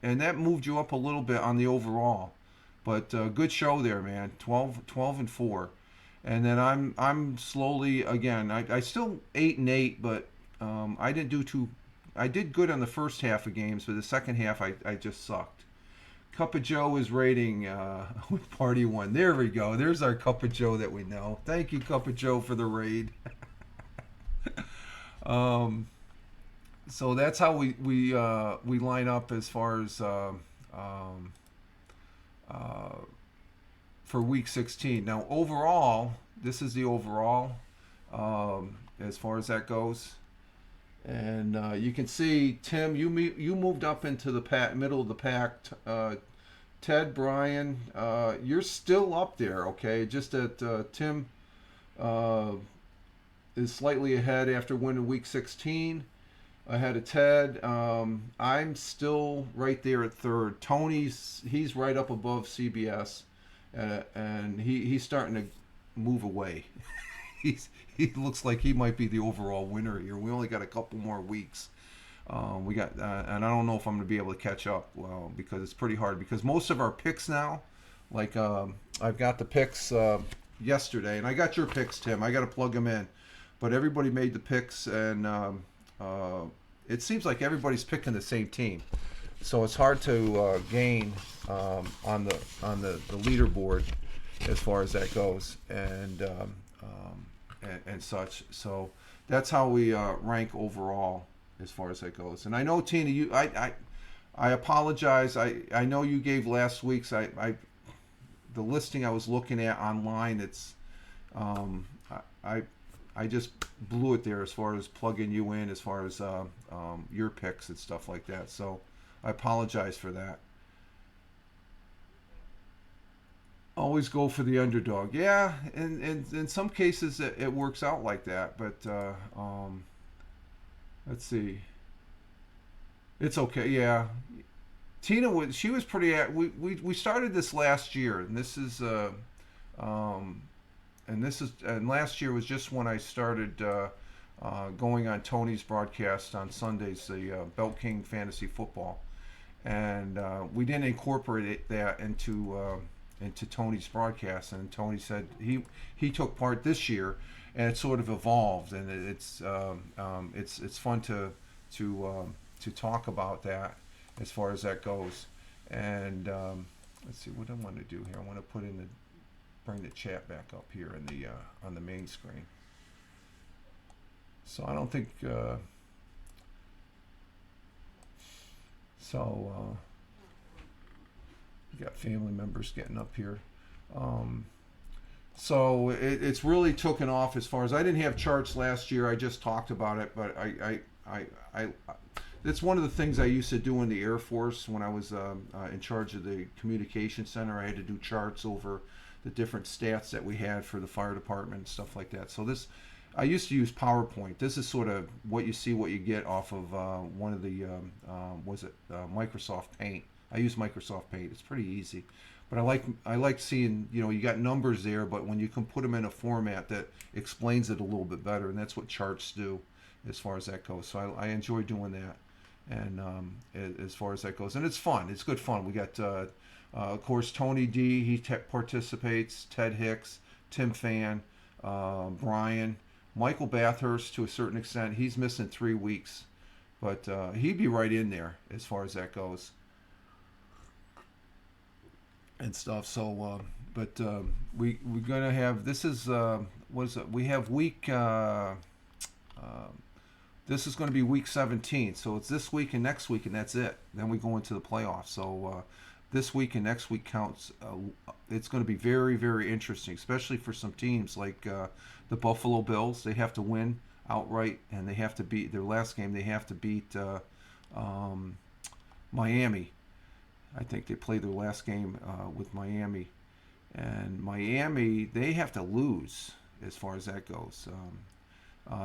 and that moved you up a little bit on the overall, but good show there, man. 12-4, and then I'm slowly again. I still 8-8, but I didn't do too. I did good on the first half of games, but the second half I just sucked. Cup of Joe is rating with Party One. There we go. There's our Cup of Joe that we know. Thank you, Cup of Joe, for the raid. So that's how we line up as far as for week 16. Now overall, this is the overall as far as that goes. And you can see, Tim, you moved up into the middle of the pack. Ted, Brian, you're still up there, okay? Just that Tim is slightly ahead after winning week 16. Ahead of Ted. I'm still right there at third. He's right up above CBS, and he's starting to move away. He looks like he might be the overall winner here. We only got a couple more weeks. We got, and I don't know if I'm going to be able to catch up. Well, because it's pretty hard. Because most of our picks now, like I've got the picks yesterday, and I got your picks, Tim. I got to plug them in, but everybody made the picks, and it seems like everybody's picking the same team, so it's hard to gain on the leaderboard as far as that goes, and such. So that's how we rank overall as far as that goes. And I know, Tina, I apologize. I know you gave last week's the listing I was looking at online. It's I just blew it there as far as plugging you in as far as your picks and stuff like that. So I apologize for that. Always go for the underdog. Yeah, and in some cases it works out like that. But let's see. It's okay. Yeah, Tina was. She was pretty. We started this last year, and this is and last year was just when I started going on Tony's broadcast on Sundays, the Belt King Fantasy Football, and we didn't incorporate that into Tony's broadcast. And Tony said he took part this year, and it sort of evolved, and it's fun to talk about that as far as that goes. And let's see what I want to do here. I want to bring the chat back up here in the on the main screen. So I don't think we got family members getting up here. So it's really taken off as far as I didn't have charts last year. I just talked about it, but I It's one of the things I used to do in the Air Force when I was in charge of the communication center. I had to do charts over the different stats that we had for the fire department and stuff like that. So this, I used to use PowerPoint. This is sort of what you see, what you get off of one of the Microsoft Paint. I use Microsoft Paint. It's pretty easy, but I like seeing, you got numbers there, but when you can put them in a format that explains it a little bit better, and that's what charts do, as far as that goes. So I enjoy doing that, and as far as that goes, and it's fun. It's good fun. We got of course Tony D. He participates. Ted Hicks, Tim Fan, Brian, Michael Bathurst to a certain extent. He's missing 3 weeks, but he'd be right in there as far as that goes and stuff. So, but we're gonna have, this is what is it? We have week. This is going to be week 17, so it's this week and next week, and that's it. Then we go into the playoffs. So this week and next week counts. It's going to be very, very interesting, especially for some teams like the Buffalo Bills. They have to win outright, and they have to beat their last game. They have to beat Miami. I think they play their last game with Miami, and Miami, they have to lose as far as that goes.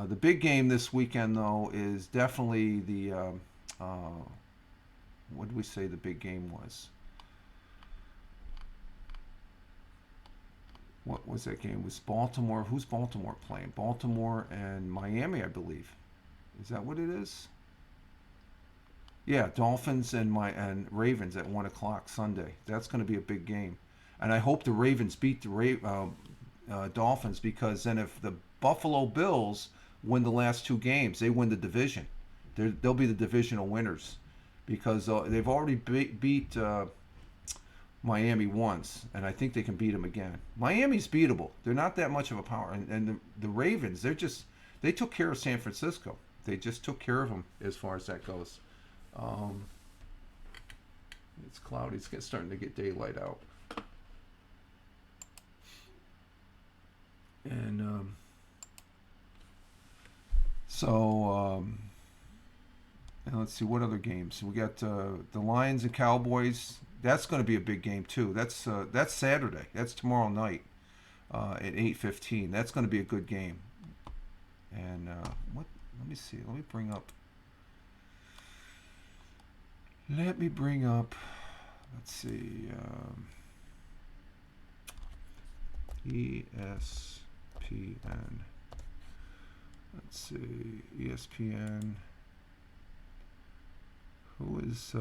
The big game this weekend, though, is definitely the what did we say the big game was? What was that game? It was Baltimore? Who's Baltimore playing? Baltimore and Miami, I believe. Is that what it is? Yeah, Dolphins and Ravens at 1:00 Sunday. That's going to be a big game, and I hope the Ravens beat the Dolphins, because then if the Buffalo Bills win the last 2 games, they win the division. They'll be the divisional winners, because they've already beat Miami once, and I think they can beat them again. Miami's beatable. They're not that much of a power, and the Ravens, they took care of San Francisco. They just took care of them as far as that goes. It's cloudy. It's starting to get daylight out. And and let's see what other games we got. The Lions and Cowboys. That's going to be a big game too. That's Saturday. That's tomorrow night at 8:15. That's going to be a good game. And what? Let me see. Let me bring up. Let's see. ESPN. Let's see. ESPN. Who is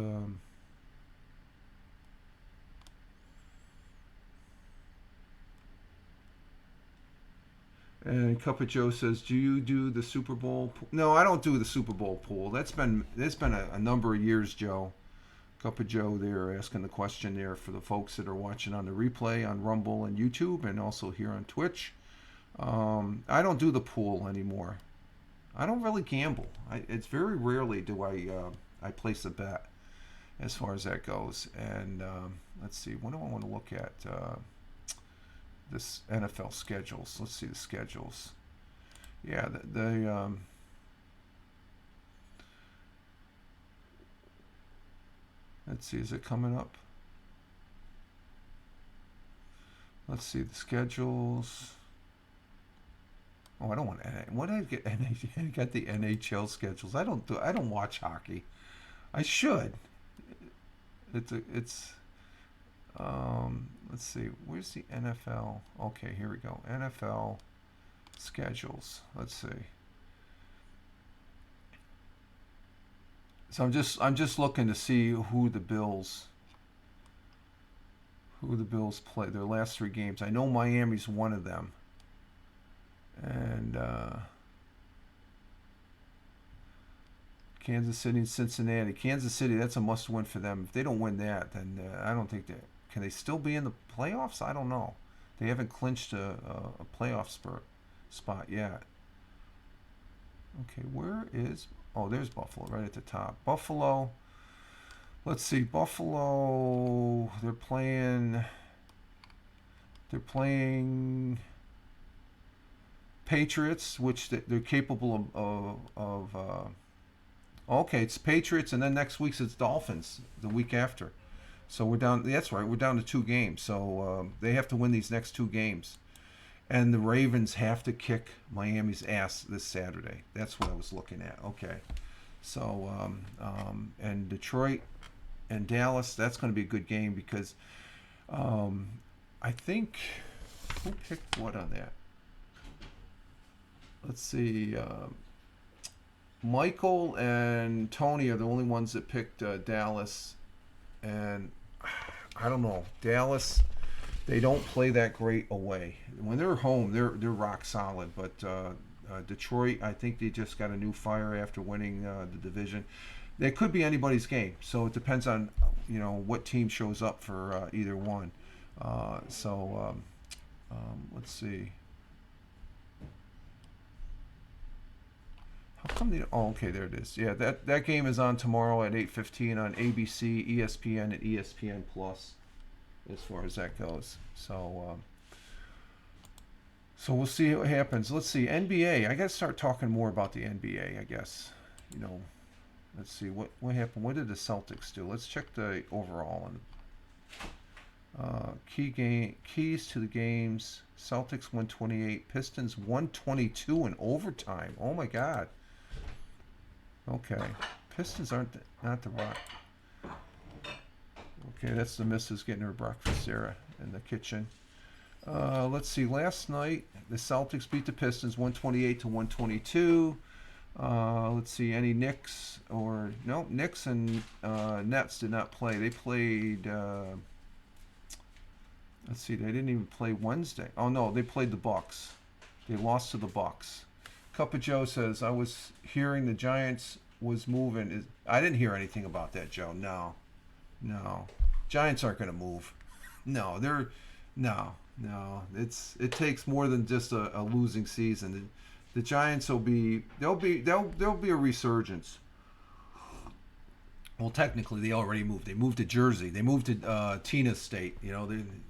and Cup of Joe says, "Do you do the Super Bowl pool?" No, I don't do the Super Bowl pool. That's been a number of years, Joe. Cup of Joe there asking the question there for the folks that are watching on the replay on Rumble and YouTube, and also here on Twitch. I don't do the pool anymore. I don't really gamble. It's very rarely do I place a bet as far as that goes. And let's see, what do I want to look at? This NFL schedules. Let's see the schedules. Yeah, let's see, is it coming up? Let's see the schedules. Oh, I don't want. What did I get? I got the NHL schedules. I don't watch hockey. I should. It's. Let's see. Where's the NFL? Okay, here we go. NFL schedules. Let's see. So I'm just looking to see who the Bills play their last 3 games. I know Miami's one of them. And Kansas City and Cincinnati. Kansas City, that's a must-win for them. If they don't win that, then I don't think that. Can they still be in the playoffs? I don't know. They haven't clinched a playoff spot yet. Okay, where is... Oh, there's Buffalo right at the top. Buffalo. Let's see. Buffalo, they're playing Patriots, which they're capable of Okay, it's Patriots, and then next week's it's Dolphins. The week after, so we're down. That's right, we're down to 2 games. So they have to win these next 2 games, and the Ravens have to kick Miami's ass this Saturday. That's what I was looking at. Okay, so and Detroit and Dallas. That's going to be a good game because I think who picked what on that? Let's see. Michael and Tony are the only ones that picked Dallas, and I don't know. Dallas, they don't play that great away. When they're home, they're rock solid. But Detroit, I think they just got a new fire after winning the division. It could be anybody's game, so it depends on what team shows up for either one. Let's see. How come they? Oh, okay, there it is. Yeah, that game is on tomorrow at 8:15 on ABC, ESPN, and ESPN Plus, as far as that goes. So we'll see what happens. Let's see NBA. I got to start talking more about the NBA. I guess Let's see what happened. What did the Celtics do? Let's check the overall and keys to the games. Celtics 128, Pistons 122 in overtime. Oh my God. Okay, Pistons not the Rock. Okay, that's the missus getting her breakfast there in the kitchen. Let's see. Last night the Celtics beat the Pistons 128 to 122. Let's see. Any Knicks or no? Knicks and Nets did not play. They played. Let's see. They didn't even play Wednesday. Oh no, they played the Bucks. They lost to the Bucks. Cup of Joe says, I was hearing the Giants was moving. I didn't hear anything about that, Joe. No. Giants aren't going to move. No. It takes more than just a losing season. The Giants there'll be a resurgence. Well, technically, they already moved. They moved to Jersey. They moved to Tina State.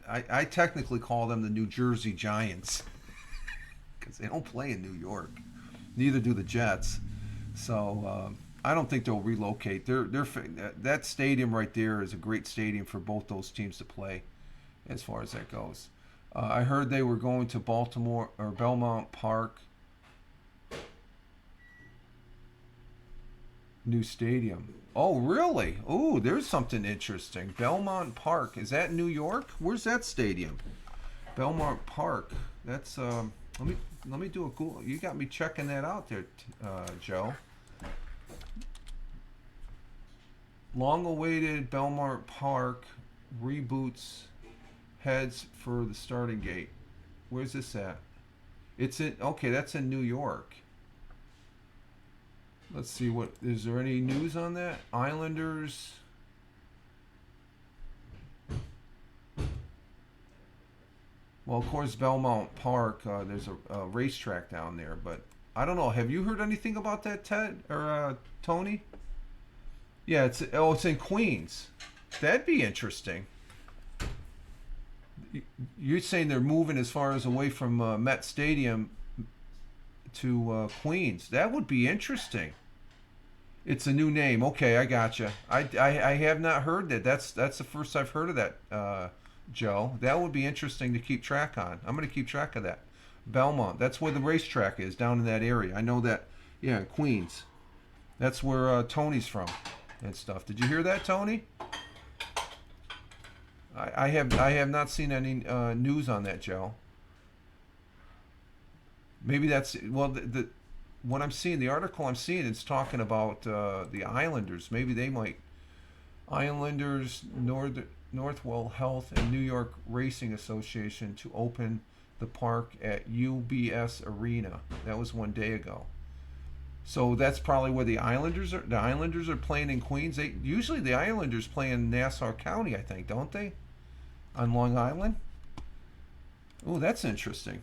I technically call them the New Jersey Giants because they don't play in New York. Neither do the Jets. So I don't think they'll relocate. That stadium right there is a great stadium for both those teams to play, as far as that goes. I heard they were going to Baltimore or Belmont Park. New stadium. Oh, really? Oh, there's something interesting. Belmont Park. Is that New York? Where's that stadium? Belmont Park. That's let me do a Google. You got me checking that out there, Joe. Long-awaited Belmont Park reboots heads for the starting gate. Where's this at? It's in. Okay, that's in New York. Let's see, is there any news on that? Islanders. Well, of course, Belmont Park, there's a racetrack down there, but I don't know. Have you heard anything about that, Ted or Tony? Yeah, it's in Queens. That'd be interesting. You're saying they're moving as far as away from Met Stadium to Queens. That would be interesting. It's a new name. Okay, I gotcha. I have not heard that. That's the first I've heard of that, Joe. That would be interesting to keep track on. I'm going to keep track of that. Belmont. That's where the racetrack is, down in that area. I know that. Yeah, Queens. That's where Tony's from and stuff. Did you hear that, Tony? I have not seen any news on that, Joe. Maybe that's the what I'm seeing. The article I'm seeing is talking about the Islanders. Maybe they might. Islanders, Northwell Health, and New York Racing Association to open the park at UBS Arena. That was 1 day ago. So that's probably where the Islanders are. The Islanders are playing in Queens. Usually the Islanders play in Nassau County, I think, don't they? On Long Island. Oh, that's interesting.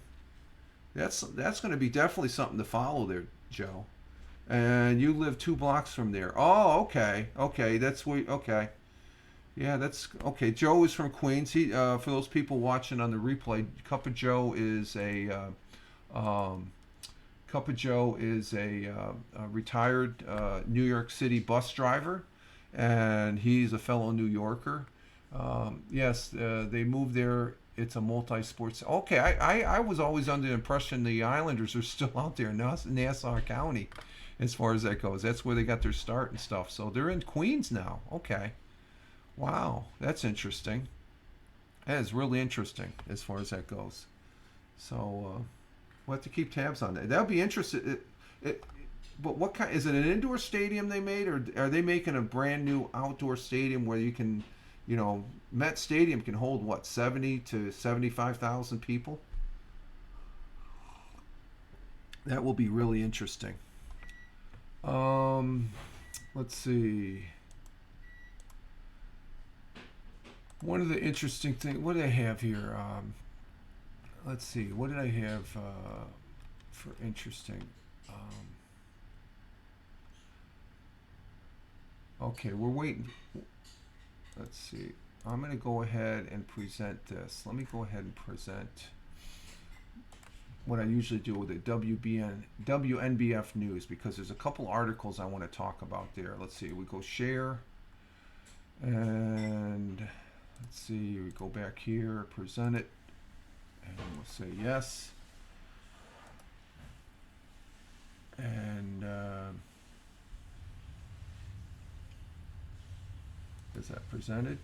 That's going to be definitely something to follow there, Joe. And you live 2 blocks from there. Oh, okay. That's where. Okay. Yeah, that's okay. Joe is from Queens. He, for those people watching on the replay, Cup of Joe is a Cup of Joe is a retired New York City bus driver, and he's a fellow New Yorker. Yes, they moved there. It's a multi-sports. Okay, I was always under the impression the Islanders are still out there in Nassau County, as far as that goes. That's where they got their start and stuff. So they're in Queens now. Okay, wow, that's interesting. That is really interesting as far as that goes. So we'll have to keep tabs on that. That'll be interesting. But what kind? Is it an indoor stadium they made, or are they making a brand new outdoor stadium where you can, Met Stadium can hold what, 70 to 75,000 people? That will be really interesting. Let's see. One of the interesting things. What do I have here? Let's see. What did I have for interesting? Okay, we're waiting. Let's see. I'm going to go ahead and present this. Let me go ahead and present what I usually do with the WNBF News, because there's a couple articles I want to talk about there. Let's see. We go share. And let's see. We go back here, present it. And we'll say yes. And is that presented?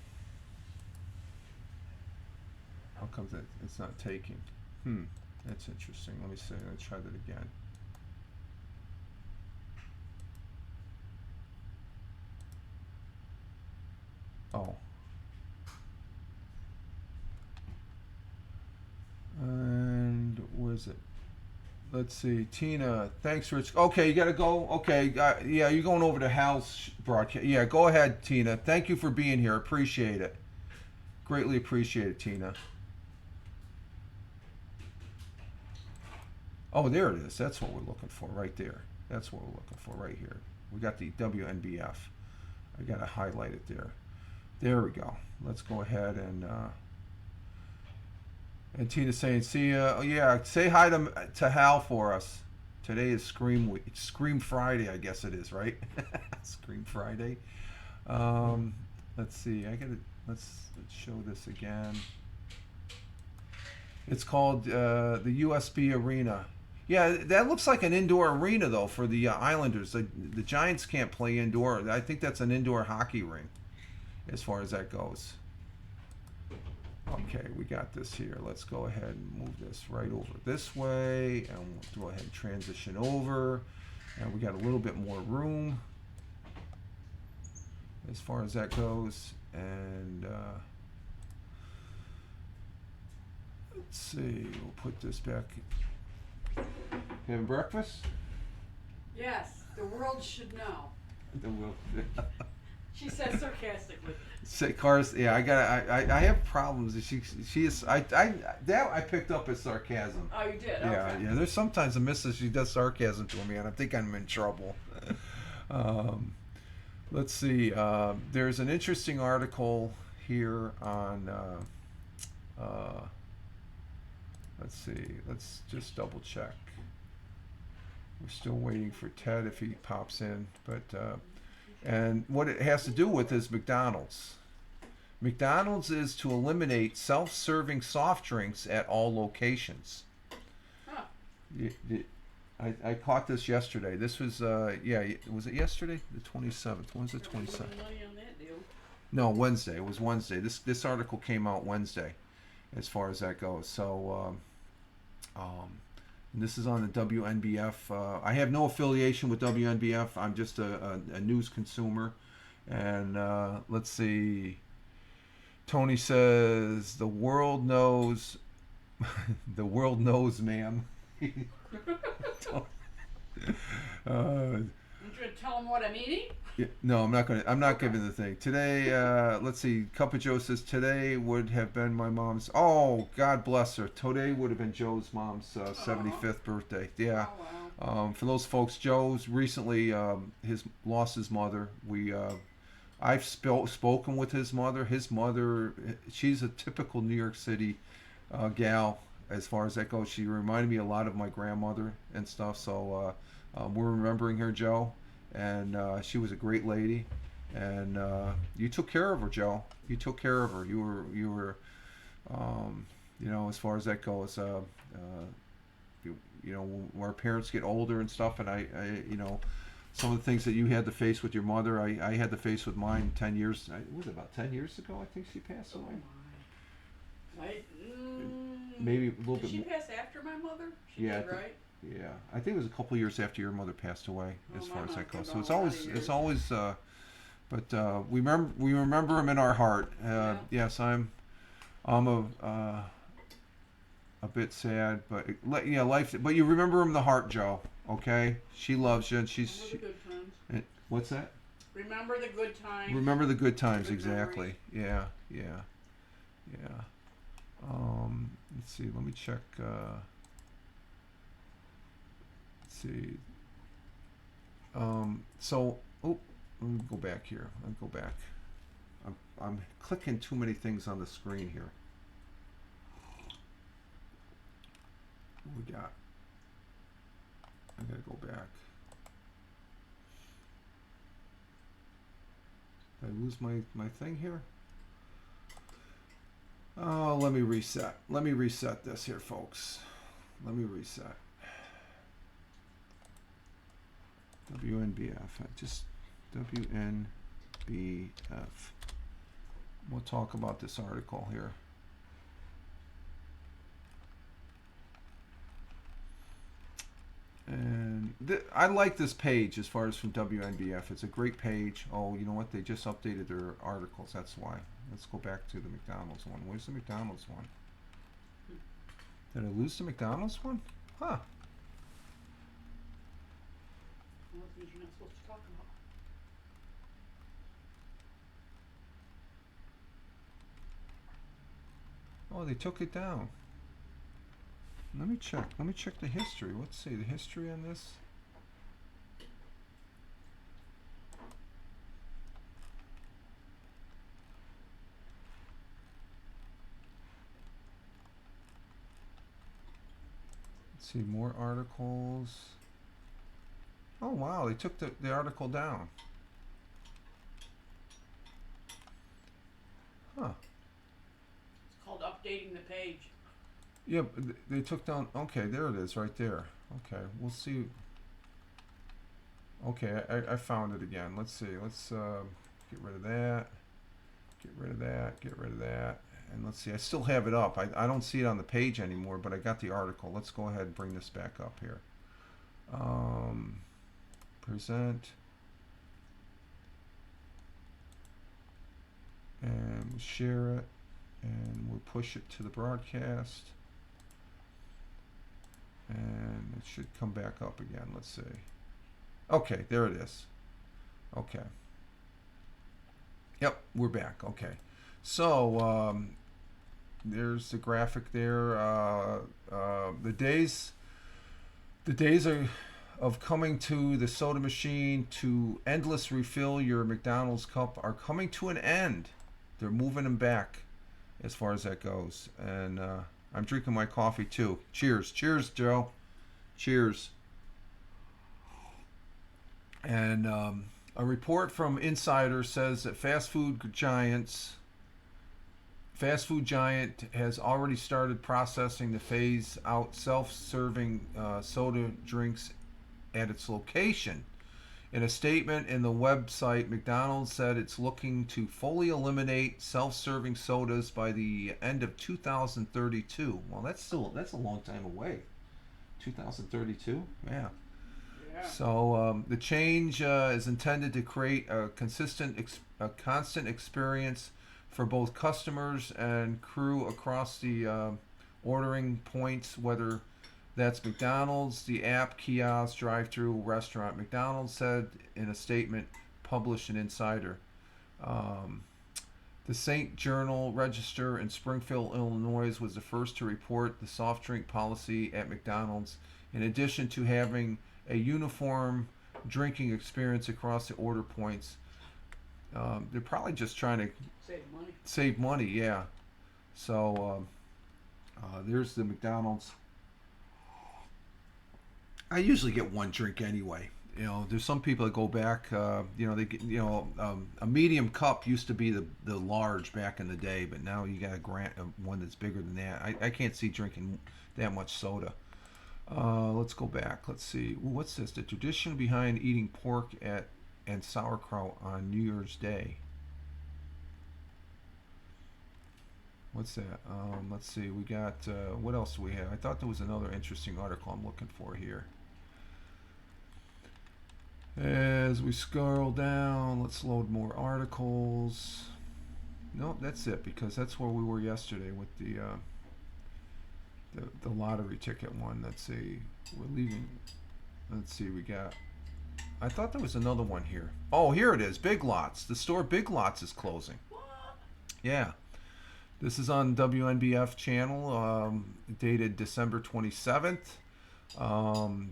How comes that it's not taking? That's interesting. Let me see. Let's try that again. Oh. And where's it? Let's see. Tina, thanks, Rich. Okay, you got to go. Okay, yeah, you're going over to Hal's broadcast. Yeah, go ahead, Tina. Thank you for being here. Appreciate it. Greatly appreciate it, Tina. Oh, there it is. That's what we're looking for right there. That's what we're looking for right here. We got the WNBF. I got to highlight it there. There we go. Let's go ahead and Tina's saying, see ya. Oh, yeah, say hi to Hal for us. Today is Scream Week. Scream Friday, I guess it is, right? Scream Friday. Let's see. Let's show this again. It's called the USB Arena. Yeah, that looks like an indoor arena, though, for the Islanders. The Giants can't play indoor. I think that's an indoor hockey rink, as far as that goes. Okay, we got this here. Let's go ahead and move this right over this way, and we'll go ahead and transition over. And we got a little bit more room as far as that goes. And let's see, we'll put this back. Having breakfast? Yes, the world should know. She says sarcastically. Say cars. Yeah, I have problems. She is. I picked up as sarcasm. Oh, you did. Yeah, Okay. yeah. There's sometimes a missus she does sarcasm to me, and I think I'm in trouble. Let's see. There's an interesting article here on. Let's see. Let's just double check. We're still waiting for Ted if he pops in, but. And what it has to do with is McDonald's. McDonald's is to eliminate self-serving soft drinks at all locations. Huh. I caught this yesterday. This was, was it yesterday? The 27th. When was the 27th? Money on that deal. No, Wednesday. It was Wednesday. This article came out Wednesday, as far as that goes. So, and this is on the WNBF. I have no affiliation with WNBF. I'm just a news consumer. And let's see. Tony says, the world knows. The world knows, ma'am. You trying to tell them what I'm eating? Yeah, no, I'm not gonna. I'm not giving the thing today. Let's see. Cup of Joe says today would have been my mom's. Oh, God bless her. Today would have been Joe's mom's 75th birthday. Yeah. Oh, wow. For those folks, Joe's recently lost his mother. I've spoken with his mother. His mother, she's a typical New York City gal. as far as that goes. She reminded me a lot of my grandmother and stuff. So we're remembering her, Joe, and she was a great lady. And you took care of her, Joe. You took care of her. You were, as far as that goes. When our parents get older and stuff, and some of the things that you had to face with your mother, I had to face with mine 10 years, was it about 10 years ago, I think she passed away? Oh my. Maybe a little Did bit she more. pass after my mother? She Yeah, did, right? Yeah, I think it was a couple years after your mother passed away, as far as that goes. So it's always, but we remember him in our heart. Yeah. Yes, I'm a bit sad, but life. But you remember him in the heart, Joe. Okay, she loves you, and Remember the good times. what's that? Remember the good times. Remember the good times, Good exactly. Yeah. Let's see. Let me check. Let's see. Let me go back here. Let me go back. I'm clicking too many things on the screen here. What we got? I gotta go back. Did I lose my thing here? Oh, let me reset. Let me reset this here, folks. Let me reset. WNBF. Just WNBF. We'll talk about this article here. And I like this page as far as from WNBF. It's a great page. Oh, you know what? They just updated their articles. That's why. Let's go back to the McDonald's one. Where's the McDonald's one? Did I lose the McDonald's one? Huh. Well, things you're not supposed to talk about. Oh, they took it down. Let me check. Let me check the history. Let's see the history on this. Let's see more articles. Oh wow, they took the article down. Huh. It's called updating the page. Yeah, but they took down. Okay, there it is, right there. Okay, we'll see. Okay, I found it again. Let's see. Let's get rid of that. Get rid of that. Get rid of that. And let's see. I still have it up. I don't see it on the page anymore, but I got the article. Let's go ahead and bring this back up here. Present. And we'll share it. And we'll push it to the broadcast. And it should come back up again. Let's see. Okay, there it is. Okay. Yep, we're back. Okay. So, there's the graphic there. The days of coming to the soda machine to endless refill your McDonald's cup are coming to an end. They're moving them back as far as that goes. And I'm drinking my coffee too. Cheers. Cheers, Joe. Cheers. And a report from Insider says that fast food giant has already started processing to phase out self-serving soda drinks at its location. In a statement in the website, McDonald's said it's looking to fully eliminate self-serving sodas by the end of 2032. Well, that's a long time away. 2032? Yeah. So the change is intended to create a constant experience for both customers and crew across the ordering points, whether that's McDonald's, the app, kiosk, drive-through, restaurant. McDonald's said in a statement published in Insider. The St. Journal Register in Springfield, Illinois was the first to report the soft drink policy at McDonald's. In addition to having a uniform drinking experience across the order points, they're probably just trying to Save money. save money, yeah. So There's the McDonald's. I usually get one drink anyway. You know, there's some people that go back. You know, they get, you know, a medium cup used to be the large back in the day, but now you got a one that's bigger than that. I can't see drinking that much soda. Let's go back. Let's see. Ooh, what's this? The tradition behind eating pork at and sauerkraut on New Year's Day. What's that? Let's see. We got what else do we have? I thought there was another interesting article I'm looking for here. As we scroll down, let's load more articles. Nope, that's it because that's where we were yesterday with the lottery ticket one. Let's see. We're leaving. Let's see. We got. I thought there was another one here. Oh, here it is. Big Lots. The store Big Lots is closing. Yeah. This is on WNBF channel, dated December 27th.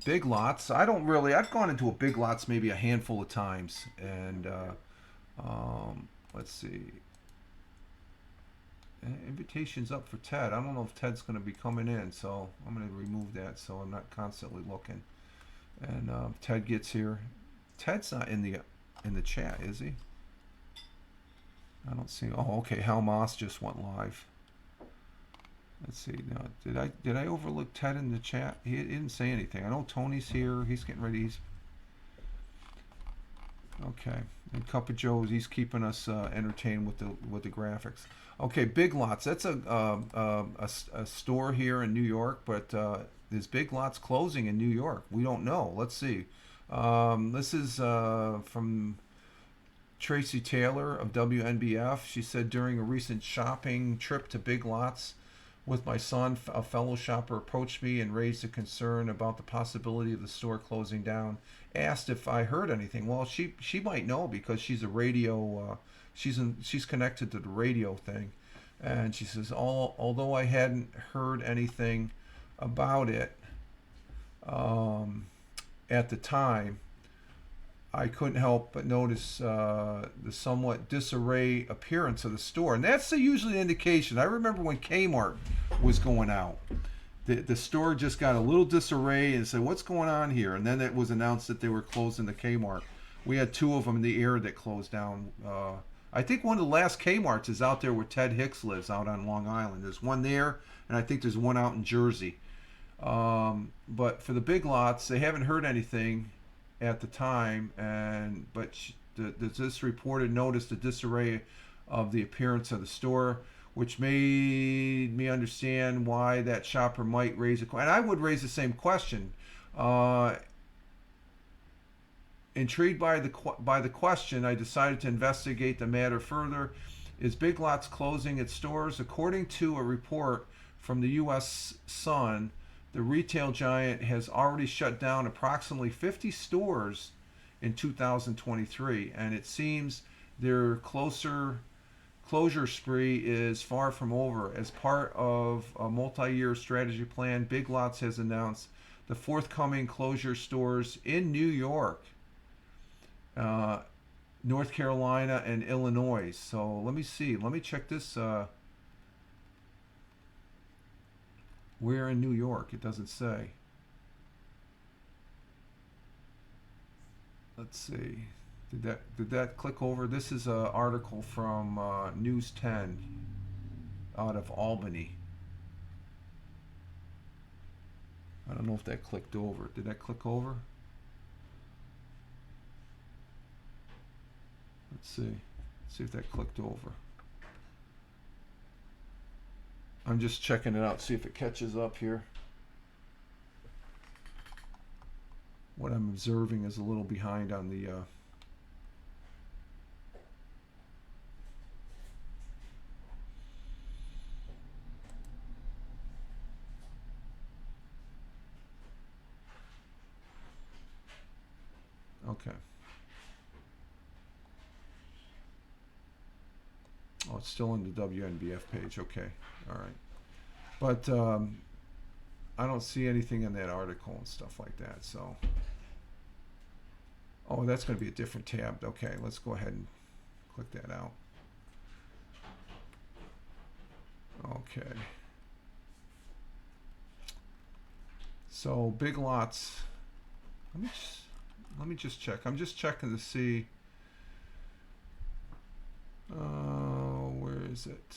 Big Lots. I've gone into a Big Lots maybe a handful of times. And let's see. Invitations up for Ted. I don't know if Ted's going to be coming in, so I'm going to remove that so I'm not constantly looking. And Ted gets here. Ted's not in the chat, is he? I don't see. Oh, okay. Hal Moss just went live. Let's see. Now, did I overlook Ted in the chat? He didn't say anything. I know Tony's here. He's getting ready. Okay. And Cup of Joe's. He's keeping us entertained with the graphics. Okay. Big Lots. That's a store here in New York, but there's Big Lots closing in New York. We don't know. Let's see. This is from Tracy Taylor of WNBF. She said during a recent shopping trip to Big Lots with my son, a fellow shopper approached me and raised a concern about the possibility of the store closing down. Asked if I heard anything. Well, she might know because she's a radio. She's connected to the radio thing, and she says although I hadn't heard anything about it at the time, I couldn't help but notice the somewhat disarray appearance of the store. And that's usually an indication. I remember when Kmart was going out, the store just got a little disarray and said, what's going on here? And then it was announced that they were closing the Kmart. We had two of them in the air that closed down. I think one of the last Kmarts is out there where Ted Hicks lives, out on Long Island. There's one there, and I think there's one out in Jersey. But for the Big Lots, they haven't heard anything at the time, but this reporter noticed the disarray of the appearance of the store, which made me understand why that shopper might raise a question. And I would raise the same question. Intrigued by the question, I decided to investigate the matter further. Is Big Lots closing its stores? According to a report from the U.S. Sun, the retail giant has already shut down approximately 50 stores in 2023, and it seems their closure spree is far from over. As part of a multi-year strategy plan, Big Lots has announced the forthcoming closure stores in New York, North Carolina, and Illinois. So let me see. Let me check this. Where in New York? It doesn't say. Let's see. Did that click over? This is an article from News 10 out of Albany. I don't know if that clicked over. Did that click over? Let's see. Let's see if that clicked over. I'm just checking it out, see if it catches up here. What I'm observing is a little behind on the okay. Oh, it's still on the WNBF page. Okay. All right. But I don't see anything in that article and stuff like that. So, oh, that's going to be a different tab. Okay, let's go ahead and click that out. Okay. So Big Lots. Let me just check. I'm just checking to see. Where is it?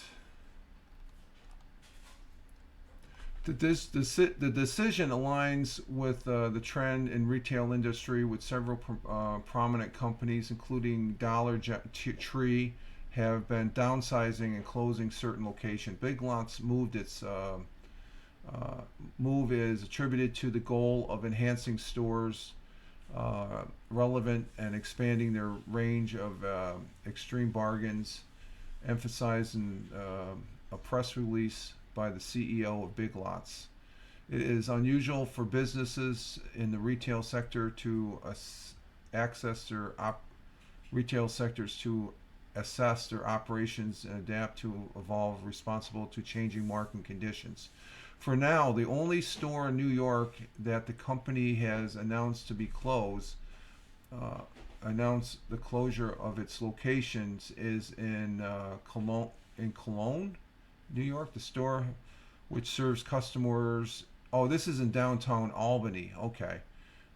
The decision aligns with the trend in retail industry, with several prominent companies, including Tree, have been downsizing and closing certain locations. Big Lots move is attributed to the goal of enhancing stores' relevant and expanding their range of extreme bargains, emphasizing a press release by the CEO of Big Lots. It is unusual for businesses in the retail sector to access their retail sectors to assess their operations and adapt to evolve responsible to changing market conditions. For now, the only store in New York that the company has announced to be closed, announced the closure of its locations, is in Cologne, New York. The store, which serves customers, this is in downtown Albany. Okay,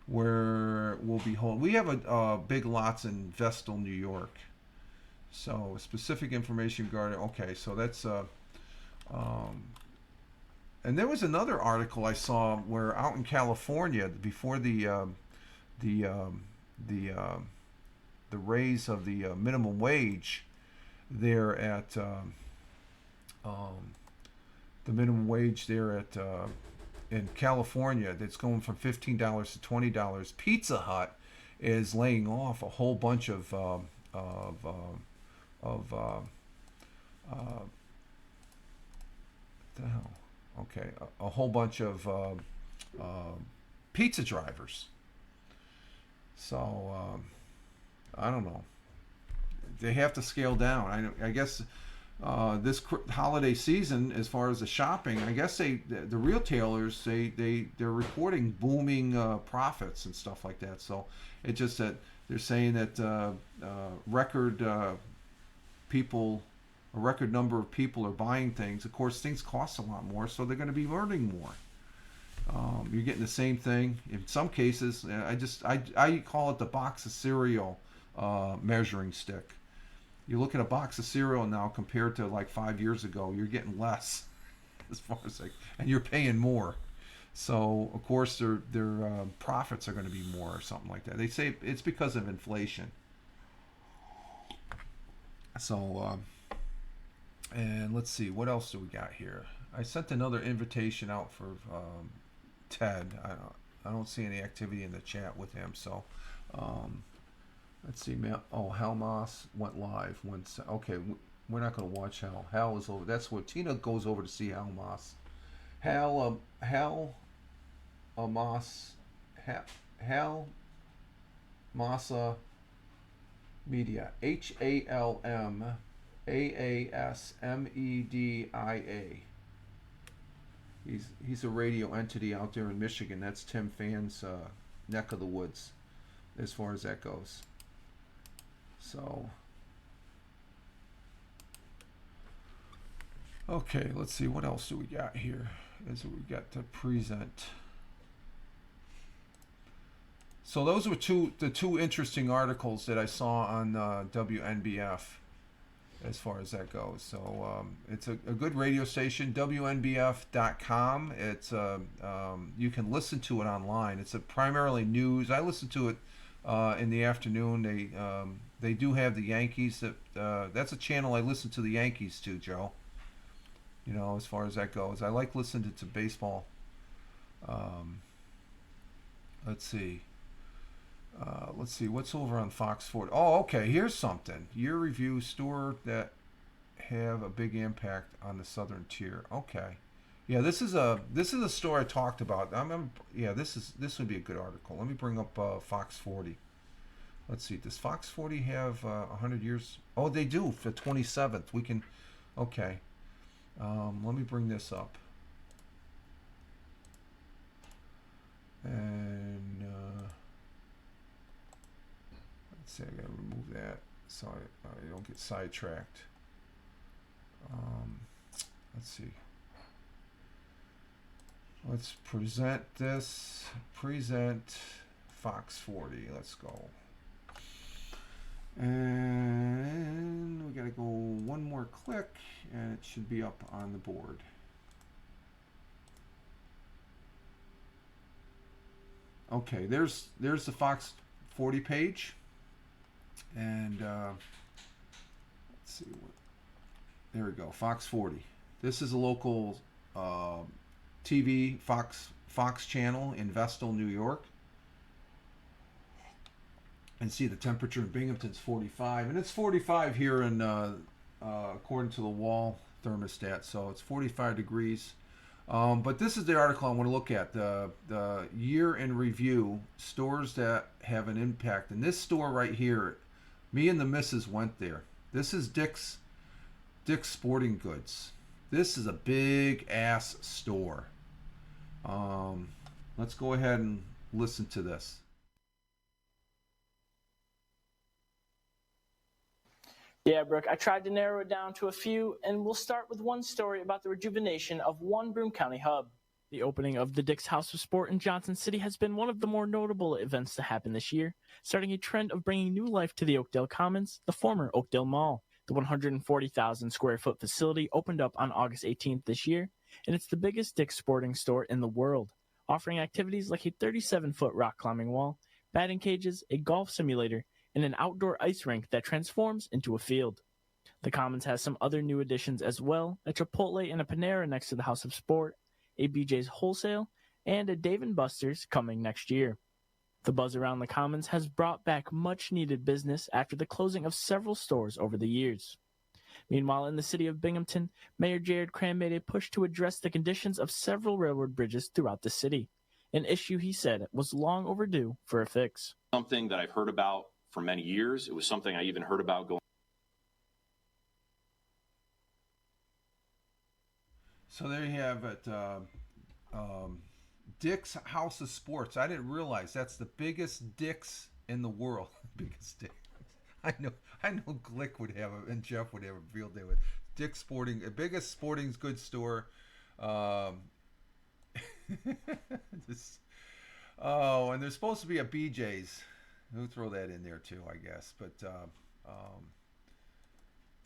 where we'll be holding. We have a Big Lots in Vestal, New York. So specific information regarding. Okay, so that's and there was another article I saw where out in California before the raise of the minimum wage there at the minimum wage there at in California, that's going from $15 to $20. Pizza Hut is laying off a whole bunch of the hell? Okay, a whole bunch of pizza drivers. So I don't know. They have to scale down. I guess this holiday season, as far as the shopping, I guess the retailers they're reporting booming profits and stuff like that. So it just that they're saying that record a record number of people are buying things. Of course, things cost a lot more, so they're going to be earning more. You're getting the same thing. In some cases, I call it the box of cereal measuring stick. You look at a box of cereal now compared to like 5 years ago, you're getting less as far as and you're paying more. So of course their profits are going to be more or something like that. They say it's because of inflation. So and let's see, what else do we got here? I sent another invitation out for Ted. I don't see any activity in the chat with him. So let's see, man. Oh, Hal Moss went live. Okay, we're not going to watch Hal. Hal is over. That's what Tina goes over to see. Hal Moss. Hal Massa Media. HALMAASMEDIA. He's a radio entity out there in Michigan. That's Tim Fan's neck of the woods, as far as that goes. So, okay, let's see, what else do we got here? We got to present. So those were the two interesting articles that I saw on WNBF, as far as that goes. So it's a good radio station, WNBF.com. It's you can listen to it online. It's primarily news. I listen to it in the afternoon. They do have the Yankees. That's a channel I listen to the Yankees to, Joe. You know, as far as that goes, I like listening to baseball. Let's see. What's over on Fox 40. Oh, okay. Here's something. Year review store that have a big impact on the southern tier. Okay. Yeah, this is a store I talked about. This would be a good article. Let me bring up Fox 40. Let's see. Does Fox 40 have 100 years? Oh, they do. For 27th, we can. Okay. Let me bring this up. And let's see. I gotta remove that so I don't get sidetracked. Let's see. Let's present this. Present Fox 40. Let's go. And we gotta go one more click, and it should be up on the board. Okay, there's the Fox 40 page, and let's see what. There we go, Fox 40. This is a local TV Fox channel in Vestal, New York. And see the temperature in Binghamton's 45, and it's 45 here in according to the wall thermostat, so it's 45 degrees. But this is the article I want to look at, the year in review, stores that have an impact. And this store right here, me and the missus went there. This is Dick's Sporting Goods. This is a big ass store. Let's go ahead and listen to this. Yeah, Brooke, I tried to narrow it down to a few, and we'll start with one story about the rejuvenation of one Broome County hub. The opening of the Dick's House of Sport in Johnson City has been one of the more notable events to happen this year, starting a trend of bringing new life to the Oakdale Commons, the former Oakdale Mall. The 140,000 square foot facility opened up on August 18th this year, and it's the biggest Dick's sporting store in the world, offering activities like a 37-foot rock climbing wall, batting cages, a golf simulator, and an outdoor ice rink that transforms into a field. The Commons has some other new additions as well, a Chipotle and a Panera next to the House of Sport, a BJ's Wholesale, and a Dave & Buster's coming next year. The buzz around the Commons has brought back much-needed business after the closing of several stores over the years. Meanwhile, in the city of Binghamton, Mayor Jared Cram made a push to address the conditions of several railroad bridges throughout the city, an issue he said was long overdue for a fix. Something that I've heard about for many years. It was something I even heard about going. So there you have it. Dick's House of Sports. I didn't realize that's the biggest Dick's in the world. Biggest Dick. I know Glick would have and Jeff would have a field day with Dick's Sporting, the biggest sporting goods store. This, oh, and there's supposed to be a BJ's. We'll throw that in there too, I guess. But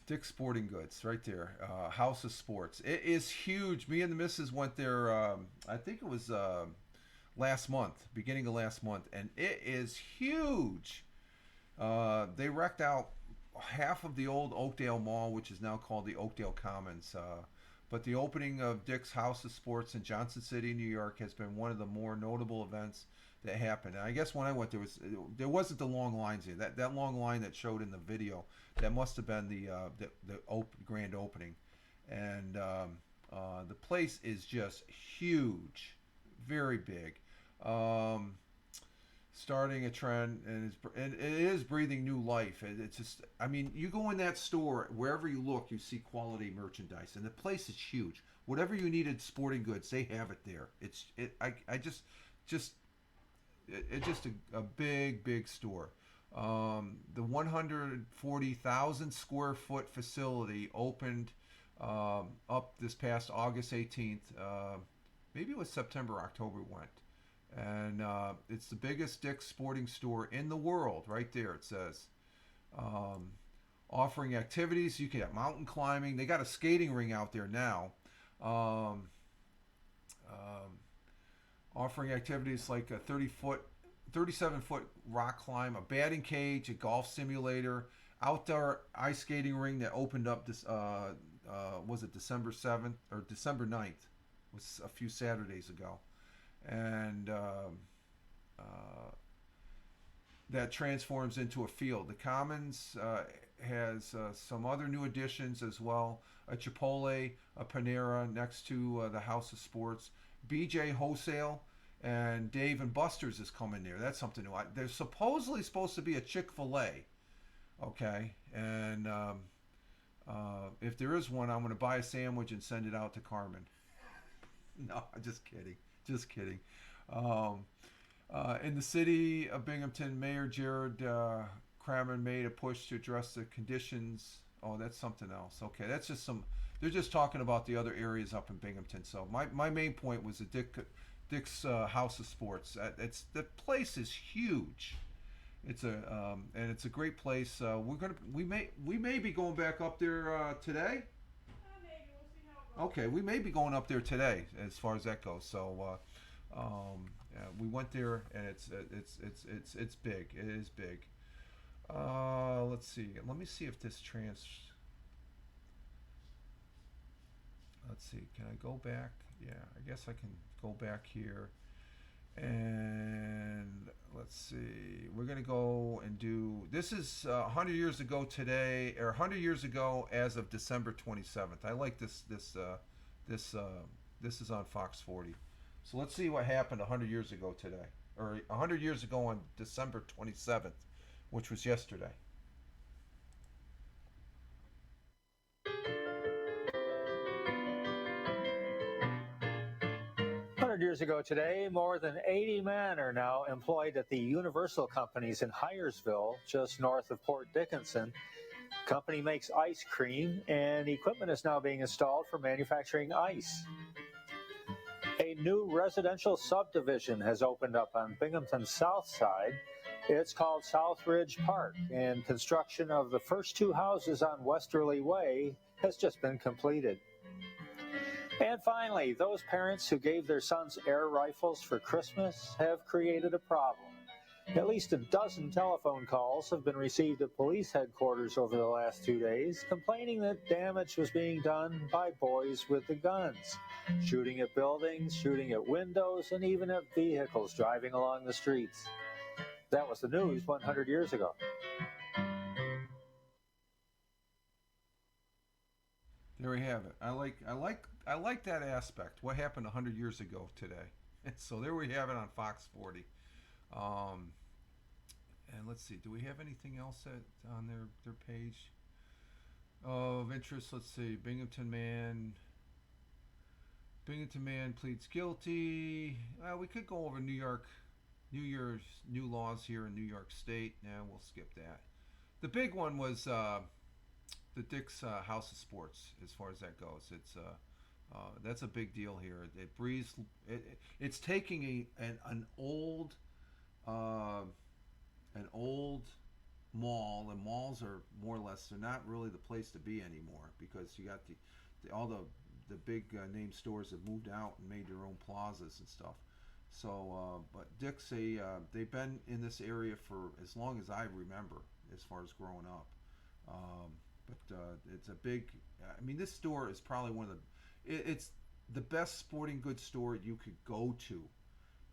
Dick's Sporting Goods, right there. House of Sports. It is huge. Me and the missus went there, I think it was last month, beginning of last month, and it is huge. They wrecked out half of the old Oakdale Mall, which is now called the Oakdale Commons. But the opening of Dick's House of Sports in Johnson City, New York, has been one of the more notable events that happened. And I guess when I went, there wasn't the long lines here. That long line that showed in the video, that must have been the grand opening. And the place is just huge, very big. Starting a trend, and it is breathing new life. It's just, I mean, you go in that store, wherever you look, you see quality merchandise, and the place is huge. Whatever you needed, sporting goods, they have it there. It's just a big store. The 140,000 square foot facility opened up this past August 18th. Maybe it was September, October went. And it's the biggest Dick's sporting store in the world, right there it says. Offering activities, you can have mountain climbing. They got a skating ring out there now. Offering activities like a 37-foot rock climb, a batting cage, a golf simulator, outdoor ice skating ring that opened up this, was it December 7th or December 9th? It was a few Saturdays ago. And that transforms into a field. The Commons has some other new additions as well. A Chipotle, a Panera next to the House of Sports. BJ Wholesale and Dave & Buster's is coming there. That's something new. There's supposedly supposed to be a Chick-fil-A. Okay. And if there is one, I'm going to buy a sandwich and send it out to Carmen. No, just kidding. Just kidding. In the city of Binghamton, Mayor Jared Kramer made a push to address the conditions. Oh, that's something else. Okay, that's just some They're just talking about the other areas up in Binghamton. So my main point was the Dick's House of Sports. The place is huge. It's and it's a great place. We may be going back up there today. Maybe we'll see how it goes. Okay, we may be going up there today as far as that goes. So yeah, we went there and it's big. It is big. Let's see. Let me see if this Let's see. Can I go back? Yeah, I guess I can go back here. And let's see. We're gonna go and do. This is 100 years ago today, or 100 years ago as of December 27th. I like this. This is on Fox 40. So let's see what happened 100 years ago today, or 100 years ago on December 27th, which was yesterday. 100 years ago today, more than 80 men are now employed at the Universal Companies in Hyersville, just north of Port Dickinson. The company makes ice cream, and equipment is now being installed for manufacturing ice. A new residential subdivision has opened up on Binghamton's south side. It's called Southridge Park, and construction of the first two houses on Westerly Way has just been completed. And finally, those parents who gave their sons air rifles for Christmas have created a problem. At least a dozen telephone calls have been received at police headquarters over the last 2 days, complaining that damage was being done by boys with the guns, shooting at buildings, shooting at windows, and even at vehicles driving along the streets. That was the news 100 years ago. There we have it. I like that aspect. What happened 100 years ago today? So there we have it on Fox 40. And let's see. Do we have anything else on their page of interest? Let's see. Binghamton man pleads guilty. We could go over New Year's new laws here in New York State. Nah, we'll skip that. The big one was the Dick's House of Sports. As far as that goes, that's a big deal here. It's taking an old mall, and malls are more or less, they're not really the place to be anymore, because you got all the big name stores have moved out and made their own plazas and stuff. So but Dick's, they've been in this area for as long as I remember, as far as growing up. But it's a big, I mean, this store is probably it's the best sporting goods store you could go to,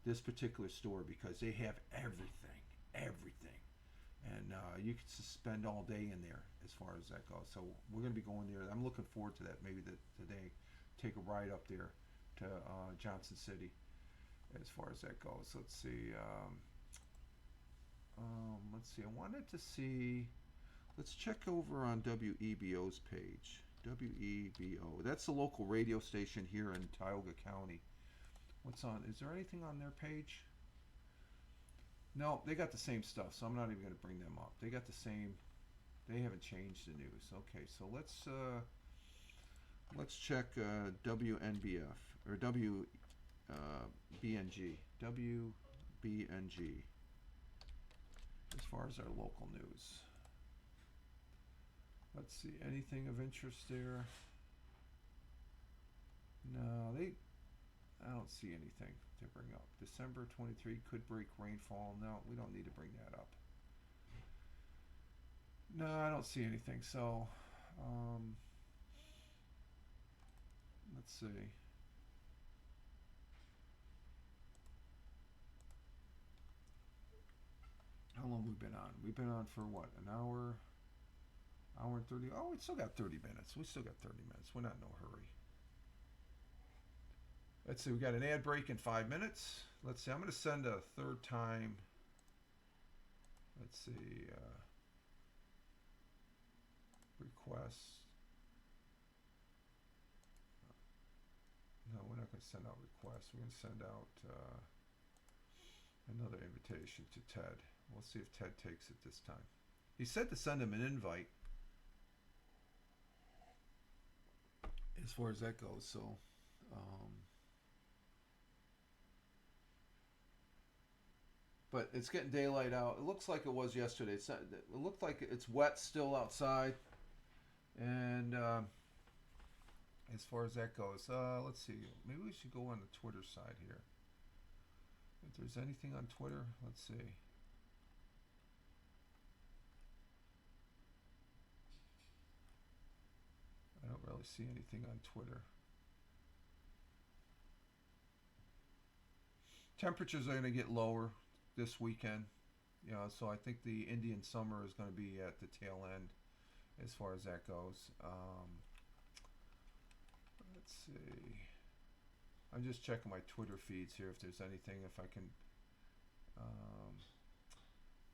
this particular store, because they have everything. And you could spend all day in there as far as that goes. So we're going to be going there. I'm looking forward to that. Maybe today, take a ride up there to Johnson City as far as that goes. Let's see. I wanted to see. Let's check over on WEBO's page. WEBO. That's the local radio station here in Tioga County. What's on? Is there anything on their page? No, they got the same stuff, so I'm not even going to bring them up. They got the same. They haven't changed the news. Okay, so let's check WNBF or WBNG. WBNG. As far as our local news. Let's see, anything of interest there? No, I don't see anything to bring up. December 23 could break rainfall. No, we don't need to bring that up. No, I don't see anything. So, let's see. How long have we been on? We've been on for what? An hour and 30. Oh, we still got 30 minutes. We still got 30 minutes. We're not in no hurry. Let's see. We got an ad break in 5 minutes. Let's see. I'm going to send a third time. Let's see. Request. No, we're not going to send out requests. We're going to send out another invitation to Ted. We'll see if Ted takes it this time. He said to send him an invite. as far as that goes. So, but it's getting daylight out. It looks like it was yesterday. It looked like it's wet still outside. And as far as that goes, let's see. Maybe we should go on the Twitter side here. If there's anything on Twitter, let's see. I don't really see anything on Twitter. Temperatures are going to get lower this weekend. You know, so I think the Indian summer is going to be at the tail end as far as that goes. Let's see. I'm just checking my Twitter feeds here if there's anything, if I can.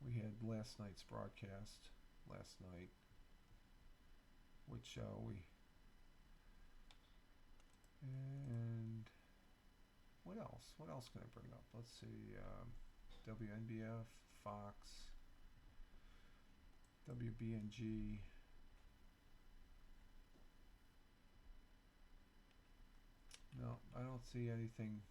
We had last night's broadcast last night, which and what else? What else can I bring up? Let's see. WNBF, Fox, WBNG. No, I don't see anything.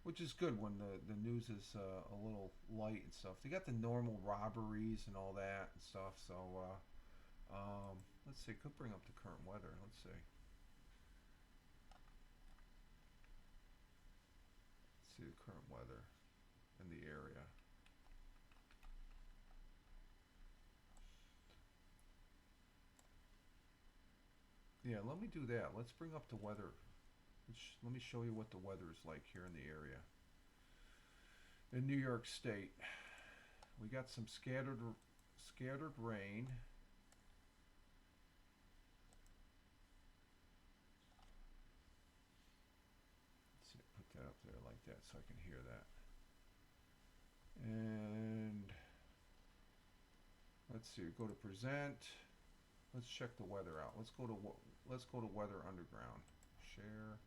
Which is good when the news is a little light and stuff. They got the normal robberies and all that and stuff. So let's see. Could bring up the current weather. Let's see. Let's see the current weather in the area. Yeah, let me do that. Let's bring up the weather. Let me show you what the weather is like here in the area. In New York State, we got some scattered rain. Let's see, put that up there like that so I can hear that. And let's see, go to present. Let's check the weather out. Let's go to Weather Underground. Share.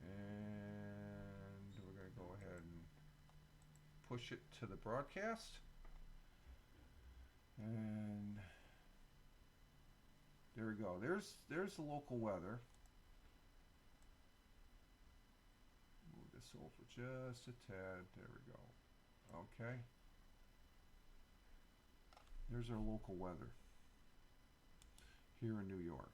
And we're going to go ahead and push it to the broadcast. And there we go. There's the local weather. Move this over just a tad. There we go. Okay. There's our local weather here in New York.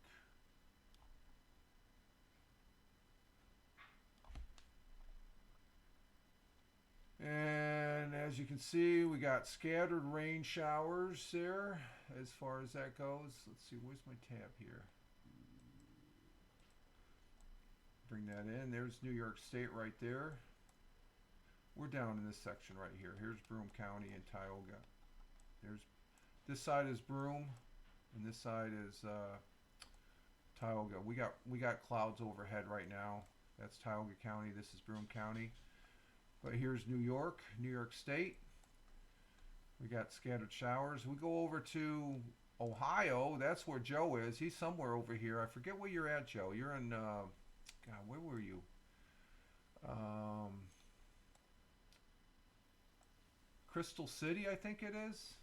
And as you can see, we got scattered rain showers there as far as that goes. Let's see, where's my tab here? Bring that in. There's New York State right there. We're down in this section right here. Here's Broome County and Tioga. This side is Broome, and this side is Tioga. We got clouds overhead right now. That's Tioga County. This is Broome County. But here's New York State. We got scattered showers. We go over to Ohio. That's where Joe is. He's somewhere over here. I forget where you're at, Joe. You're in, God, where were you? Crystal City, I think it is.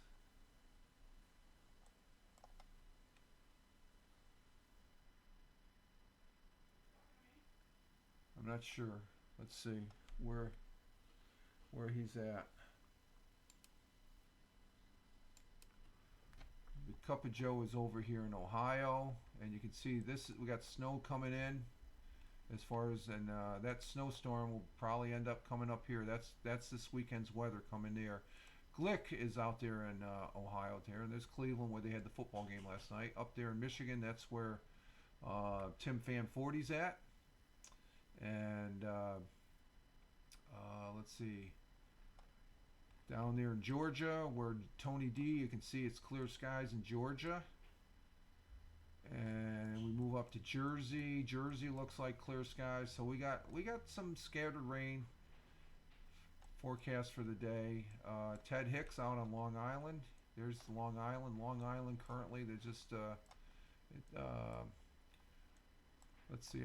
I'm not sure. Let's see where he's at. The Cup of Joe is over here in Ohio, and you can see this. We got snow coming in. As far as that snowstorm will probably end up coming up here. That's this weekend's weather coming there. Glick is out there in Ohio there, and there's Cleveland where they had the football game last night. Up there in Michigan, that's where Tim Fanforty's at. And let's see, down there in Georgia where Tony D, you can see it's clear skies in Georgia. And we move up to Jersey. Jersey looks like clear skies. So we got some scattered rain forecast for the day. Ted Hicks out on Long Island. There's Long Island. Long Island currently, they're just let's see.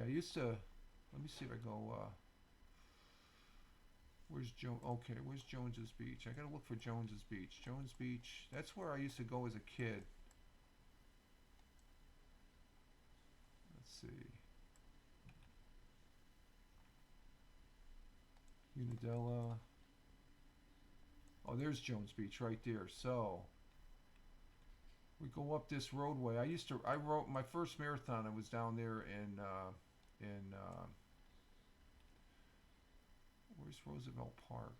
Let me see if I go. Where's Where's Okay, where's Jones's Beach? I gotta look for Jones's Beach. Jones Beach. That's where I used to go as a kid. Let's see. Unadilla. Oh, there's Jones Beach right there. So we go up this roadway. I wrote my first marathon. I was down there in where's Roosevelt Park?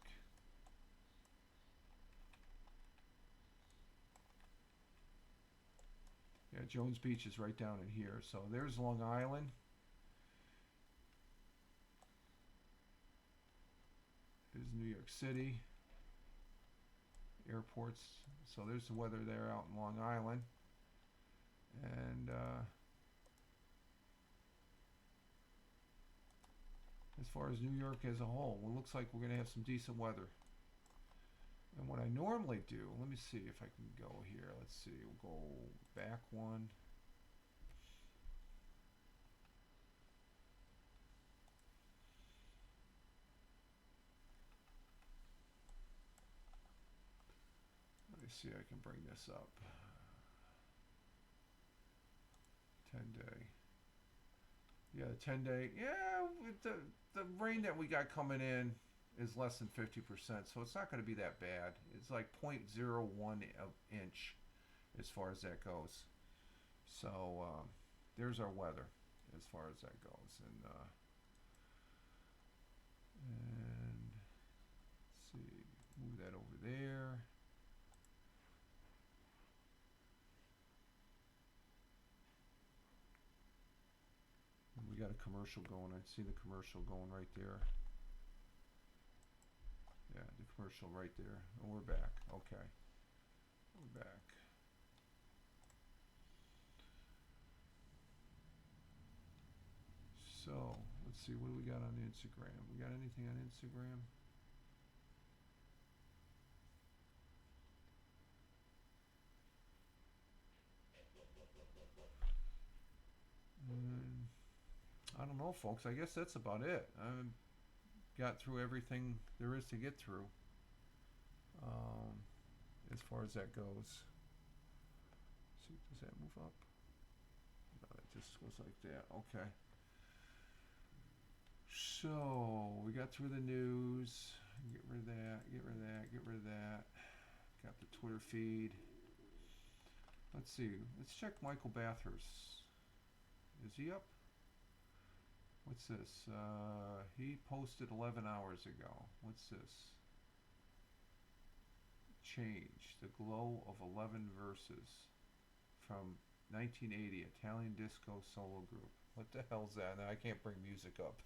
Yeah, Jones Beach is right down in here. So there's Long Island. There's New York City. Airports. So there's the weather there out in Long Island. And as far as New York as a whole, it looks like we're going to have some decent weather. And what I normally do, let me see if I can go here. Let's see, we'll go back one. Let me see, I can bring this up. 10-day. Yeah, the 10-day. Yeah, with the rain that we got coming in is less than 50%, so it's not going to be that bad. It's like 0.01 inch as far as that goes. So there's our weather as far as that goes. And let's see, move that over there. And we got a commercial going. I see the commercial going right there. Yeah, the commercial right there. And we're back. Okay. We're back. So, let's see. What do we got on Instagram? We got anything on Instagram? I don't know, folks. I guess that's about it. Got through everything there is to get through as far as that goes. See, does that move up? No, it just goes like that. Okay. So we got through the news. Get rid of that. Get rid of that. Get rid of that. Got the Twitter feed. Let's see. Let's check Michael Bathurst. Is he up? What's this? He posted 11 hours ago. What's this? Change. The Glow of 11 Verses from 1980, Italian disco solo group. What the hell's that? Now I can't bring music up.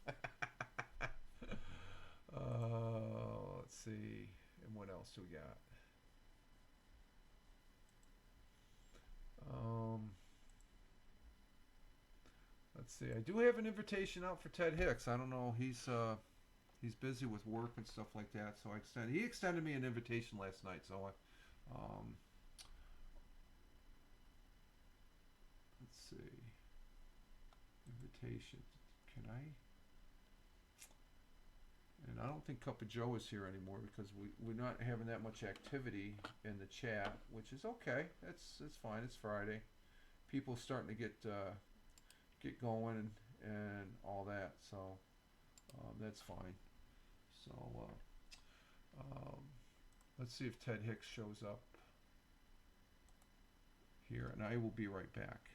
Let's see. And what else do we got? Let's see. I do have an invitation out for Ted Hicks. I don't know. He's busy with work and stuff like that. So he extended me an invitation last night. So let's see. Invitation. Can I? And I don't think Cup of Joe is here anymore because we're not having that much activity in the chat, which is okay. That's fine. It's Friday. People starting to get going and all that, so that's fine. So let's see if Ted Hicks shows up here, and I will be right back.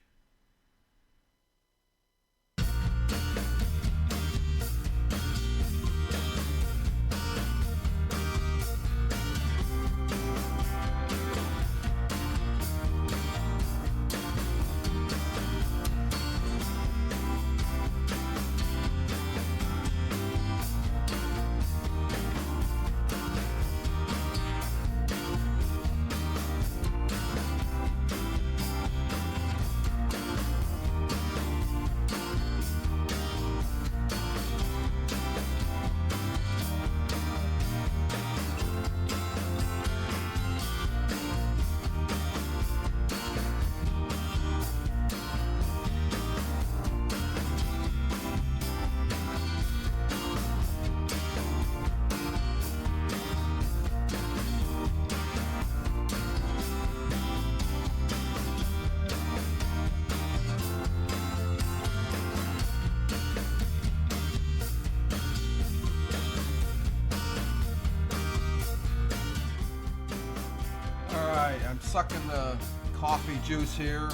sucking the coffee juice here.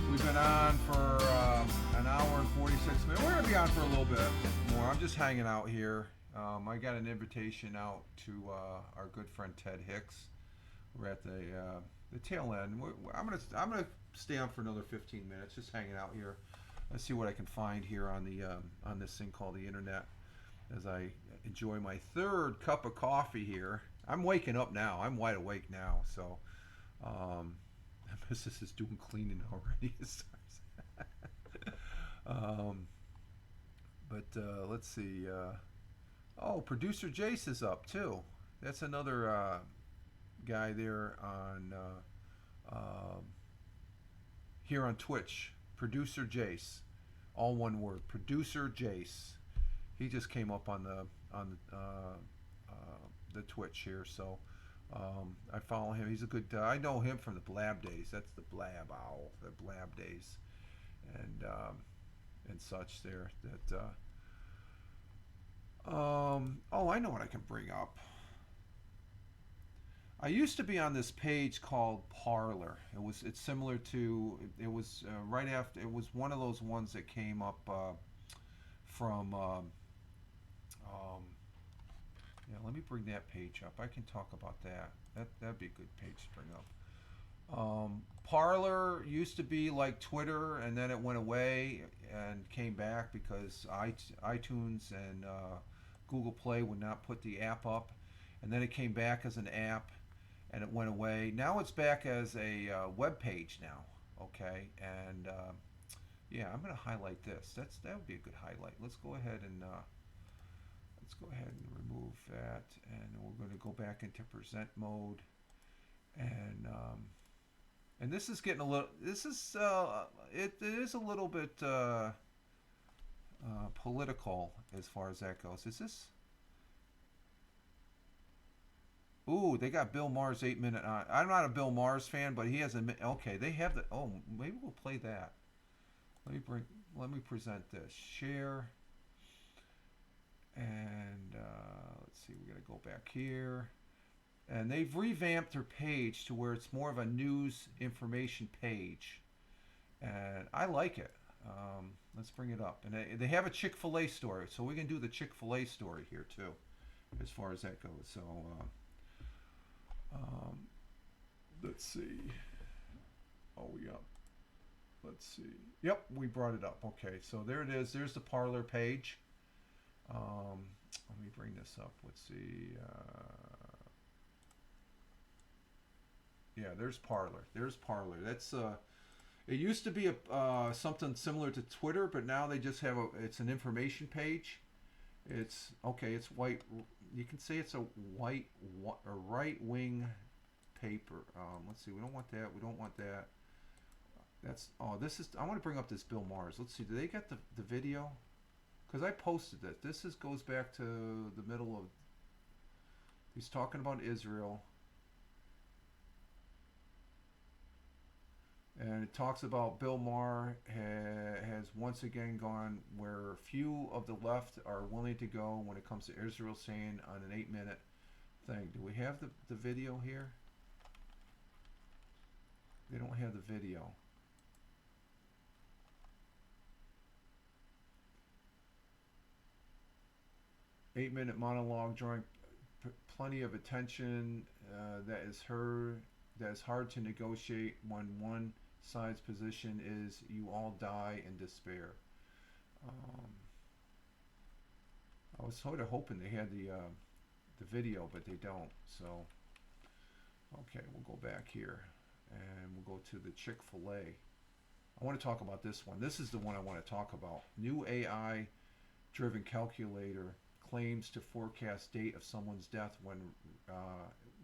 We've been on for an hour and 46 minutes. We're going to be on for a little bit more. I'm just hanging out here. I got an invitation out to our good friend Ted Hicks. We're at the tail end. I'm gonna stay on for another 15 minutes, just hanging out here. Let's see what I can find here on the on this thing called the internet as I enjoy my third cup of coffee here. I'm waking up now. I'm wide awake now. So, this is doing cleaning already. Let's see. Oh, producer Jace is up too. That's another guy there on here on Twitch. Producer Jace, all one word. Producer Jace. He just came up on the Twitch here, so I follow him. He's a good. I know him from the Blab days. That's the Blab Owl, the Blab days, and such there. That. Oh, I know what I can bring up. I used to be on this page called Parler. It's similar to, it was right after, it was one of those ones that came up from, yeah, let me bring that page up. I can talk about that. That'd be a good page to bring up. Parler used to be like Twitter, and then it went away and came back because iTunes and Google Play would not put the app up, and then it came back as an app, and it went away. Now it's back as a web page now. Okay, and yeah, I'm going to highlight this. That would be a good highlight. Let's go ahead and remove that, and we're going to go back into present mode, and this is getting a little. This is it is a little bit political as far as that goes. Is this? Ooh, they got Bill Maher's 8-minute on. I'm not a Bill Maher's fan, but he has a. Okay, they have the. Oh, maybe we'll play that. Let me present this. Share. And let's see. We got to go back here. And they've revamped their page to where it's more of a news information page, and I like it. Let's bring it up. And they have a Chick-fil-A story, so we can do the Chick-fil-A story here too, as far as that goes. So let's see. Oh, let's see. Yep, we brought it up. Okay, so there it is. There's the Parler page. Let me bring this up. Let's see. Yeah, there's Parler. There's Parler. That's it used to be a something similar to Twitter, but now they just have it's an information page. It's okay. It's white. You can say it's a right-wing paper. Let's see. We don't want that. We don't want that. That's this is. I want to bring up this Bill Maher's. Let's see. Do they get the video? Because I posted it. This goes back to the middle of. He's talking about Israel. And it talks about Bill Maher has once again gone where few of the left are willing to go when it comes to Israel, saying on an 8-minute thing. Do we have the video here? They don't have the video. Eight-minute monologue drawing plenty of attention that is hard to negotiate when one side's position is you all die in despair. I was sort of hoping they had the video, but they don't. So, okay, we'll go back here and we'll go to the Chick-fil-A. I want to talk about this one. This is the one I want to talk about. New AI-driven calculator claims to forecast date of someone's death when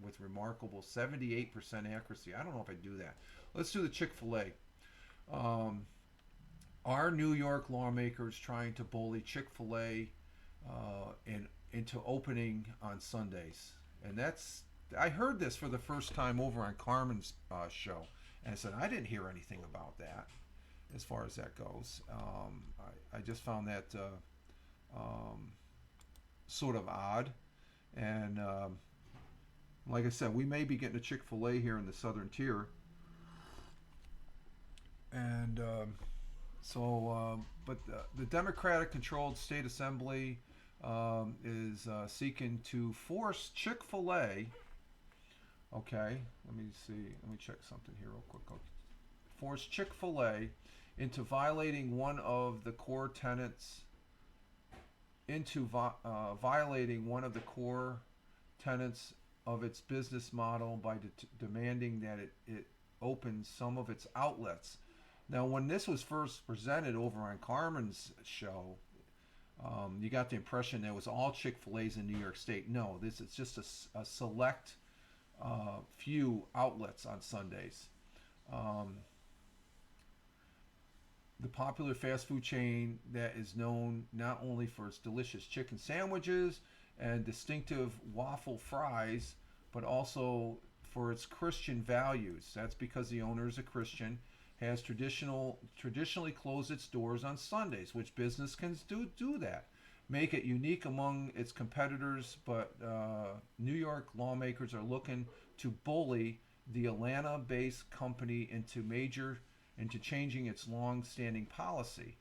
with remarkable 78% accuracy. I don't know if I do that. Let's do the Chick-fil-A. Are New York lawmakers trying to bully Chick-fil-A into opening on Sundays? And I heard this for the first time over on Carmen's show, and I said I didn't hear anything about that as far as that goes. I just found that sort of odd, and Like I said, we may be getting a Chick-fil-A here in the southern tier. And but the Democratic-controlled state assembly is seeking to force Chick-fil-A. Okay, let me see. Let me check something here real quick. Okay. Force Chick-fil-A into violating one of the core tenets. Violating one of the core tenets of its business model by demanding that it opens some of its outlets. Now, when this was first presented over on Carmen's show, you got the impression that it was all Chick-fil-A's in New York State. No, this is just a select few outlets on Sundays. The popular fast food chain that is known not only for its delicious chicken sandwiches and distinctive waffle fries, but also for its Christian values. That's because the owner is a Christian, has traditionally closed its doors on Sundays, which business can do that. Make it unique among its competitors, but New York lawmakers are looking to bully the Atlanta-based company into changing its long-standing policy.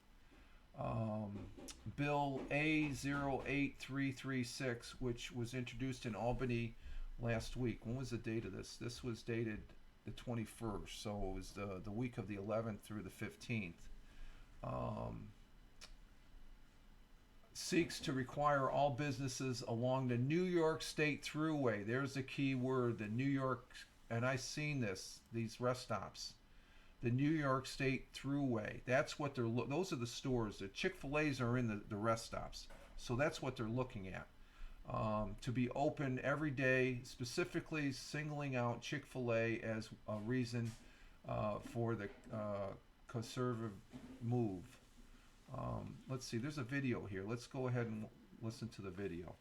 Bill A08336, which was introduced in Albany last week. When was the date of this? This was dated the 21st, so it was the week of the 11th through the 15th. Seeks to require all businesses along the New York State Thruway. There's the key word, the New York, and I've seen these rest stops. The New York State Thruway. That's what those are the stores. The Chick-fil-A's are in the rest stops. So that's what they're looking at. To be open every day, specifically singling out Chick-fil-A as a reason for the conservative move. Let's see, there's a video here. Let's go ahead and listen to the video.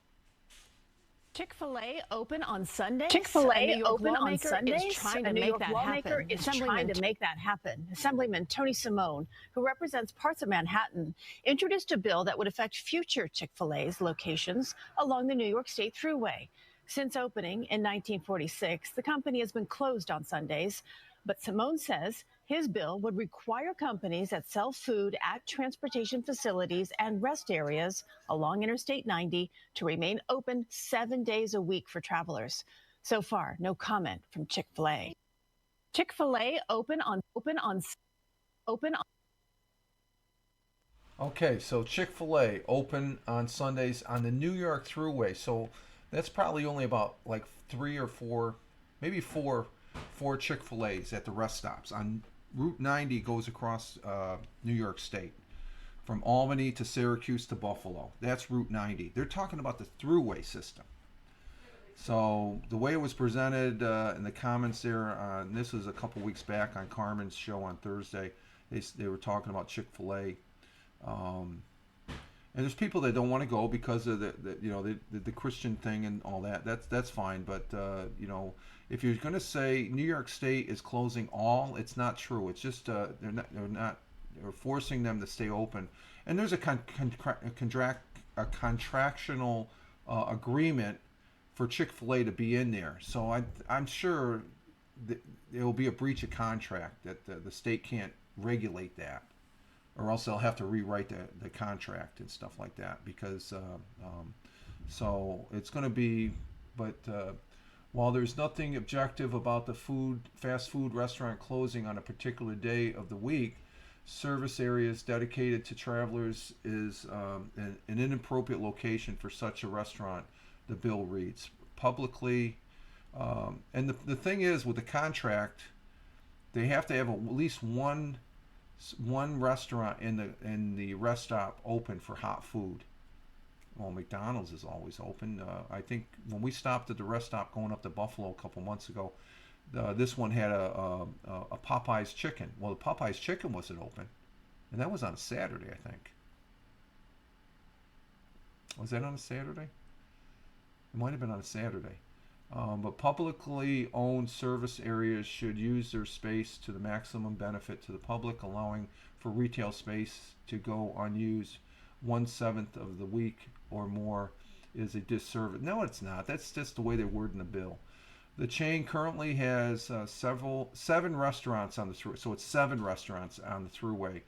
Chick-fil-A open on Sundays? Chick-fil-A open on Sundays? Is trying to A New make York that lawmaker happen. is trying to make that happen. Assemblyman Tony Simone, who represents parts of Manhattan, introduced a bill that would affect future Chick-fil-A's locations along the New York State Thruway. Since opening in 1946, the company has been closed on Sundays, but Simone says his bill would require companies that sell food at transportation facilities and rest areas along Interstate 90 to remain open 7 days a week for travelers. So far, no comment from Chick-fil-A. Chick-fil-A open on. Okay, so Chick-fil-A open on Sundays on the New York Thruway. So that's probably only about like 3 or 4, maybe four Chick-fil-A's at the rest stops. On Route 90 goes across New York State from Albany to Syracuse to Buffalo. That's Route 90. They're talking about the Thruway system. So the way it was presented in the comments there, and this was a couple weeks back on Carmen's show on Thursday, they were talking about Chick-fil-A. And there's people that don't want to go because of the Christian thing and all that. That's fine, but if you're going to say New York State is closing all, it's not true. It's just they're forcing them to stay open, and there's a contractual agreement for Chick-fil-A to be in there. So I'm sure that there will be a breach of contract that the state can't regulate that, or else they'll have to rewrite the contract and stuff like that, because so it's going to be, but while there's nothing objective about the fast food restaurant closing on a particular day of the week, service areas dedicated to travelers is an inappropriate location for such a restaurant, the bill reads. Publicly, and the thing is, with the contract, they have to have at least one restaurant in the rest stop open for hot food. Well, McDonald's is always open. I think when we stopped at the rest stop going up to Buffalo a couple months ago, this one had a Popeye's chicken. Well, the Popeye's chicken wasn't open, and that was on a Saturday, I think. Was that on a Saturday? It might have been on a Saturday. But publicly owned service areas should use their space to the maximum benefit to the public, allowing for retail space to go unused 1/7 of the week or more is a disservice. No, it's not. That's just the way they're wording the bill. The chain currently has seven restaurants on the thruway, so it's 7 restaurants on the thruway,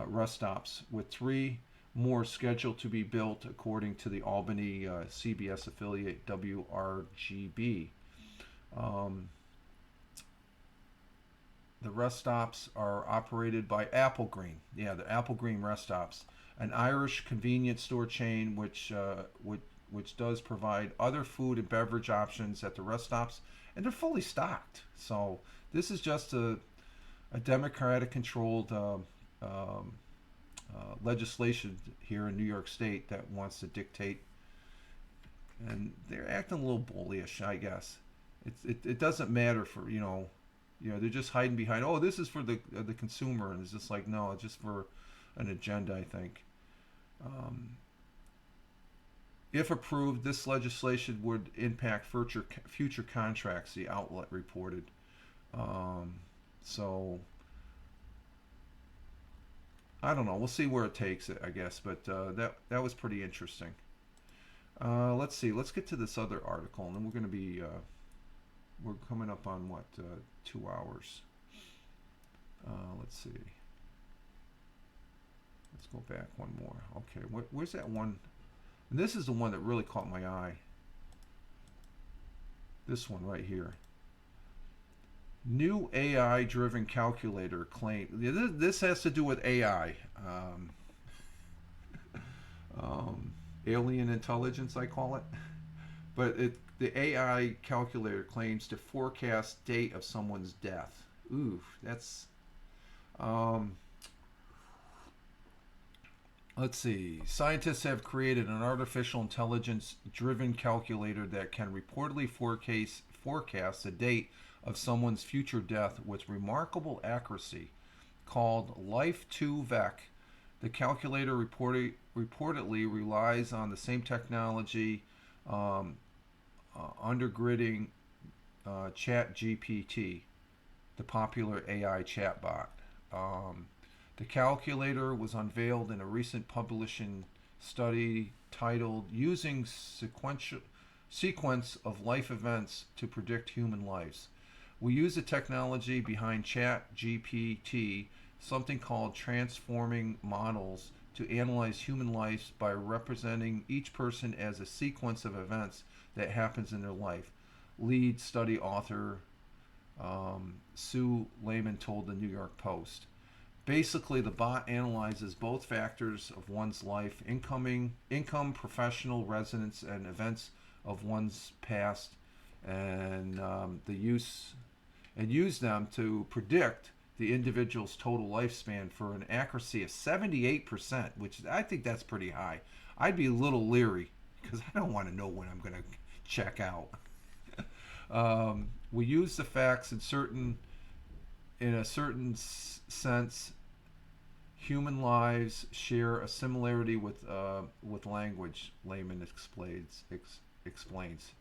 rest stops, with 3 more scheduled to be built, according to the Albany CBS affiliate WRGB. The rest stops are operated by Applegreen. Yeah, the Applegreen rest stops, an Irish convenience store chain which does provide other food and beverage options at the rest stops, and they're fully stocked. So this is just a Democratic-controlled legislation here in New York State that wants to dictate, and they're acting a little bullish, I guess. It doesn't matter for they're just hiding behind, oh, this is for the consumer, and it's just like, no, it's just for an agenda, I think. If approved, this legislation would impact future contracts, the outlet reported. So I don't know. We'll see where it takes it, I guess. But that was pretty interesting. Let's see. Let's get to this other article, and then we're going to be we're coming up on what 2 hours. Let's see. Let's go back one more. Okay, where's that one? And this is the one that really caught my eye. This one right here. New AI-driven calculator claim. This has to do with AI. Alien intelligence, I call it. But the AI calculator claims to forecast date of someone's death. Ooh, that's... let's see. Scientists have created an artificial intelligence-driven calculator that can reportedly forecast the date of someone's future death with remarkable accuracy. Called Life2Vec, the calculator reportedly relies on the same technology undergirding ChatGPT, the popular AI chatbot. The calculator was unveiled in a recent publishing study titled Using Sequence of Life Events to Predict Human Lives. We use the technology behind ChatGPT, something called transforming models, to analyze human lives by representing each person as a sequence of events that happens in their life. Lead study author Sue Lehman told the New York Post. Basically, the bot analyzes both factors of one's life, income, professional residence, and events of one's past, and use them to predict the individual's total lifespan for an accuracy of 78%, which I think that's pretty high. I'd be a little leery because I don't want to know when I'm going to check out. We use the facts in a certain sense. Human lives share a similarity with language, Lehman explains.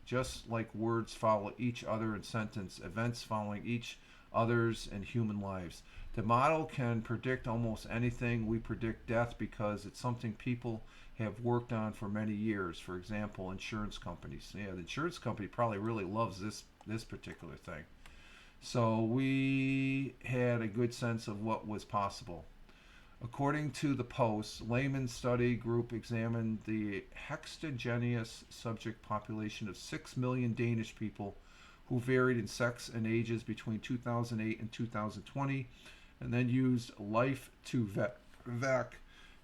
Just like words follow each other in sentence, events following each others in human lives. The model can predict almost anything. We predict death because it's something people have worked on for many years. For example, insurance companies. Yeah, the insurance company probably really loves this particular thing. So we had a good sense of what was possible. According to the Post, Lehman's study group examined the heterogeneous subject population of 6 million Danish people who varied in sex and ages between 2008 and 2020, and then used Life2Vec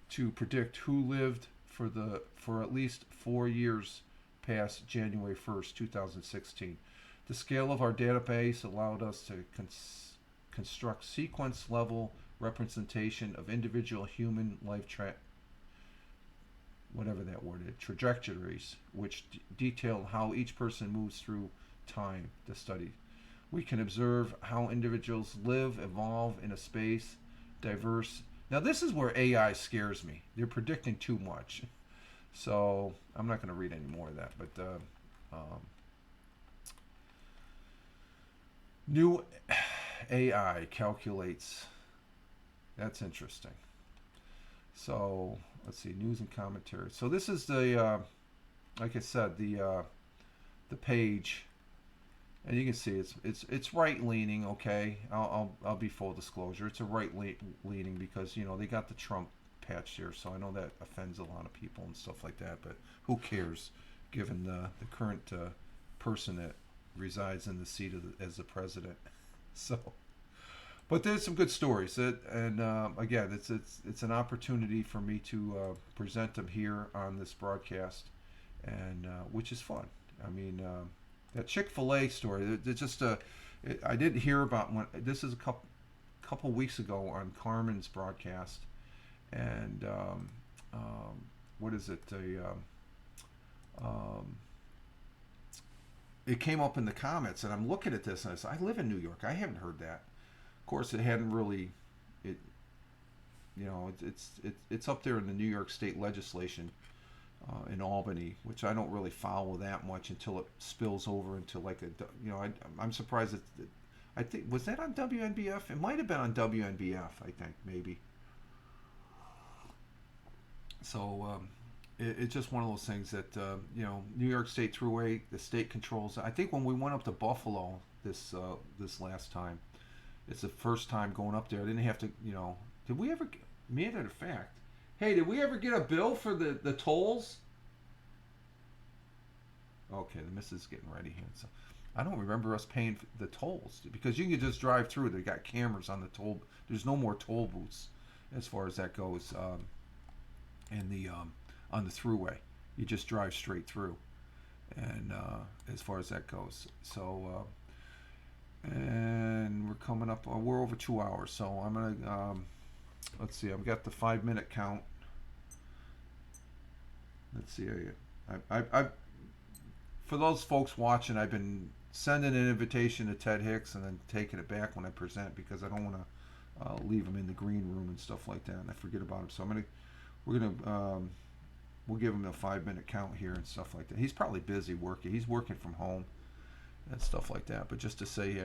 to predict who lived for at least 4 years past January 1st, 2016. The scale of our database allowed us to construct sequence-level representation of individual human life trajectories, which detail how each person moves through time. The study. We can observe how individuals live, evolve in a space, diverse. Now this is where AI scares me. They're predicting too much. So I'm not going to read any more of that, but new AI calculates. That's interesting. So let's see, news and commentary. So this is the, like I said, the page, and you can see it's right leaning. Okay, I'll be full disclosure. It's a right leaning because they got the Trump patch here, so I know that offends a lot of people and stuff like that. But who cares, given the current person that resides in the seat as the president. So, but there's some good stories, and again, it's an opportunity for me to present them here on this broadcast, and which is fun. I mean, that Chick-fil-A story. It's just I didn't hear about when this is a couple weeks ago on Carmen's broadcast, and what is it? It came up in the comments, and I'm looking at this, and I said, I live in New York. I haven't heard that. Of course, it hadn't really. It's up there in the New York State legislation in Albany, which I don't really follow that much until it spills over into like I'm surprised that I think was that on WNBF? It might have been on WNBF. I think maybe. So it's just one of those things that New York State Thruway, the state controls. I think when we went up to Buffalo this last time, it's the first time going up there. I didn't have to. Did we ever? Matter of fact. Hey, did we ever get a bill for the tolls? Okay, the missus is getting ready here. So I don't remember us paying for the tolls because you can just drive through. They got cameras on the toll. There's no more toll booths as far as that goes. In the on the thruway, you just drive straight through, and as far as that goes. So and we're coming up. We're over 2 hours. So I'm gonna. Let's see. I've got the 5-minute count. Let's see. I for those folks watching, I've been sending an invitation to Ted Hicks and then taking it back when I present because I don't want to leave him in the green room and stuff like that, and I forget about him. So we'll give him a 5-minute count here and stuff like that. He's probably busy working. He's working from home and stuff like that. But just to say,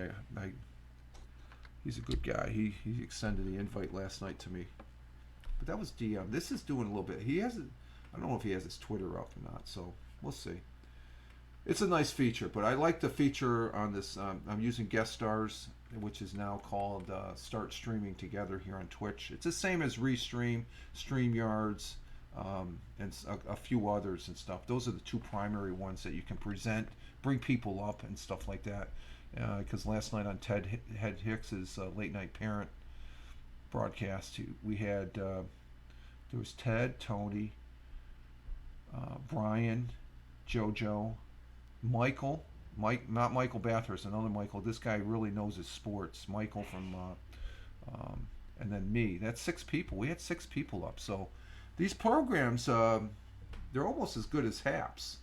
he's a good guy. He extended the invite last night to me. But that was DM. This is doing a little bit. I don't know if he has his Twitter up or not, so we'll see. It's a nice feature, but I like the feature on this. I'm using guest stars, which is now called Start Streaming Together here on Twitch. It's the same as Restream, StreamYards, and a few others and stuff. Those are the two primary ones that you can present, bring people up and stuff like that. Because last night on Ted Hicks's Late Night Parent broadcast, we had there was Ted, Tony, Brian, JoJo, Mike, not Michael Bathurst, another Michael. This guy really knows his sports. Michael from, and then me. That's 6 people. We had 6 people up. So these programs, they're almost as good as HAPS.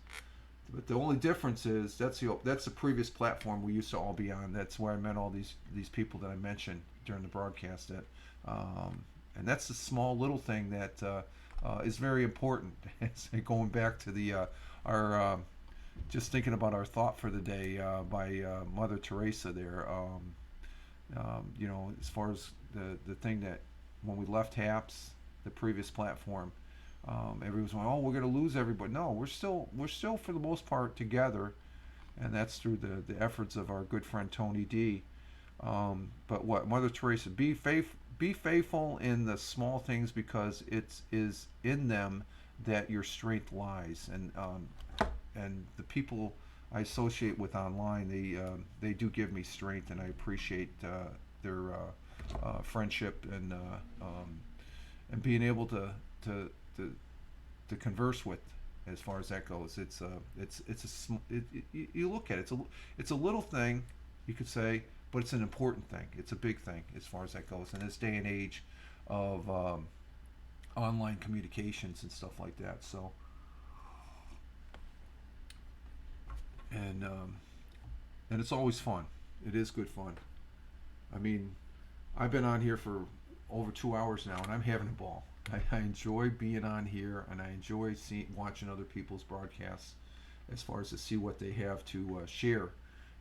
But the only difference is that's the previous platform we used to all be on. That's where I met all these people that I mentioned during the broadcast. And that's the small little thing that is very important. Going back to our just thinking about our thought for the day by Mother Teresa there. As far as the thing that when we left HAPS, the previous platform. Everyone's going, oh, we're going to lose everybody. No, we're still for the most part together, and that's through the efforts of our good friend Tony D. But what Mother Teresa, be faithful in the small things because it is in them that your strength lies. And the people I associate with online, they do give me strength, and I appreciate their friendship and being able to converse with, as far as that goes. You look at it, it's a little thing, you could say, but it's an important thing. It's a big thing as far as that goes in this day and age of online communications and stuff like that. So, and it's always fun. It is good fun. I mean, I've been on here for over 2 hours now, and I'm having a ball. I enjoy being on here, and I enjoy watching other people's broadcasts, as far as to see what they have to share,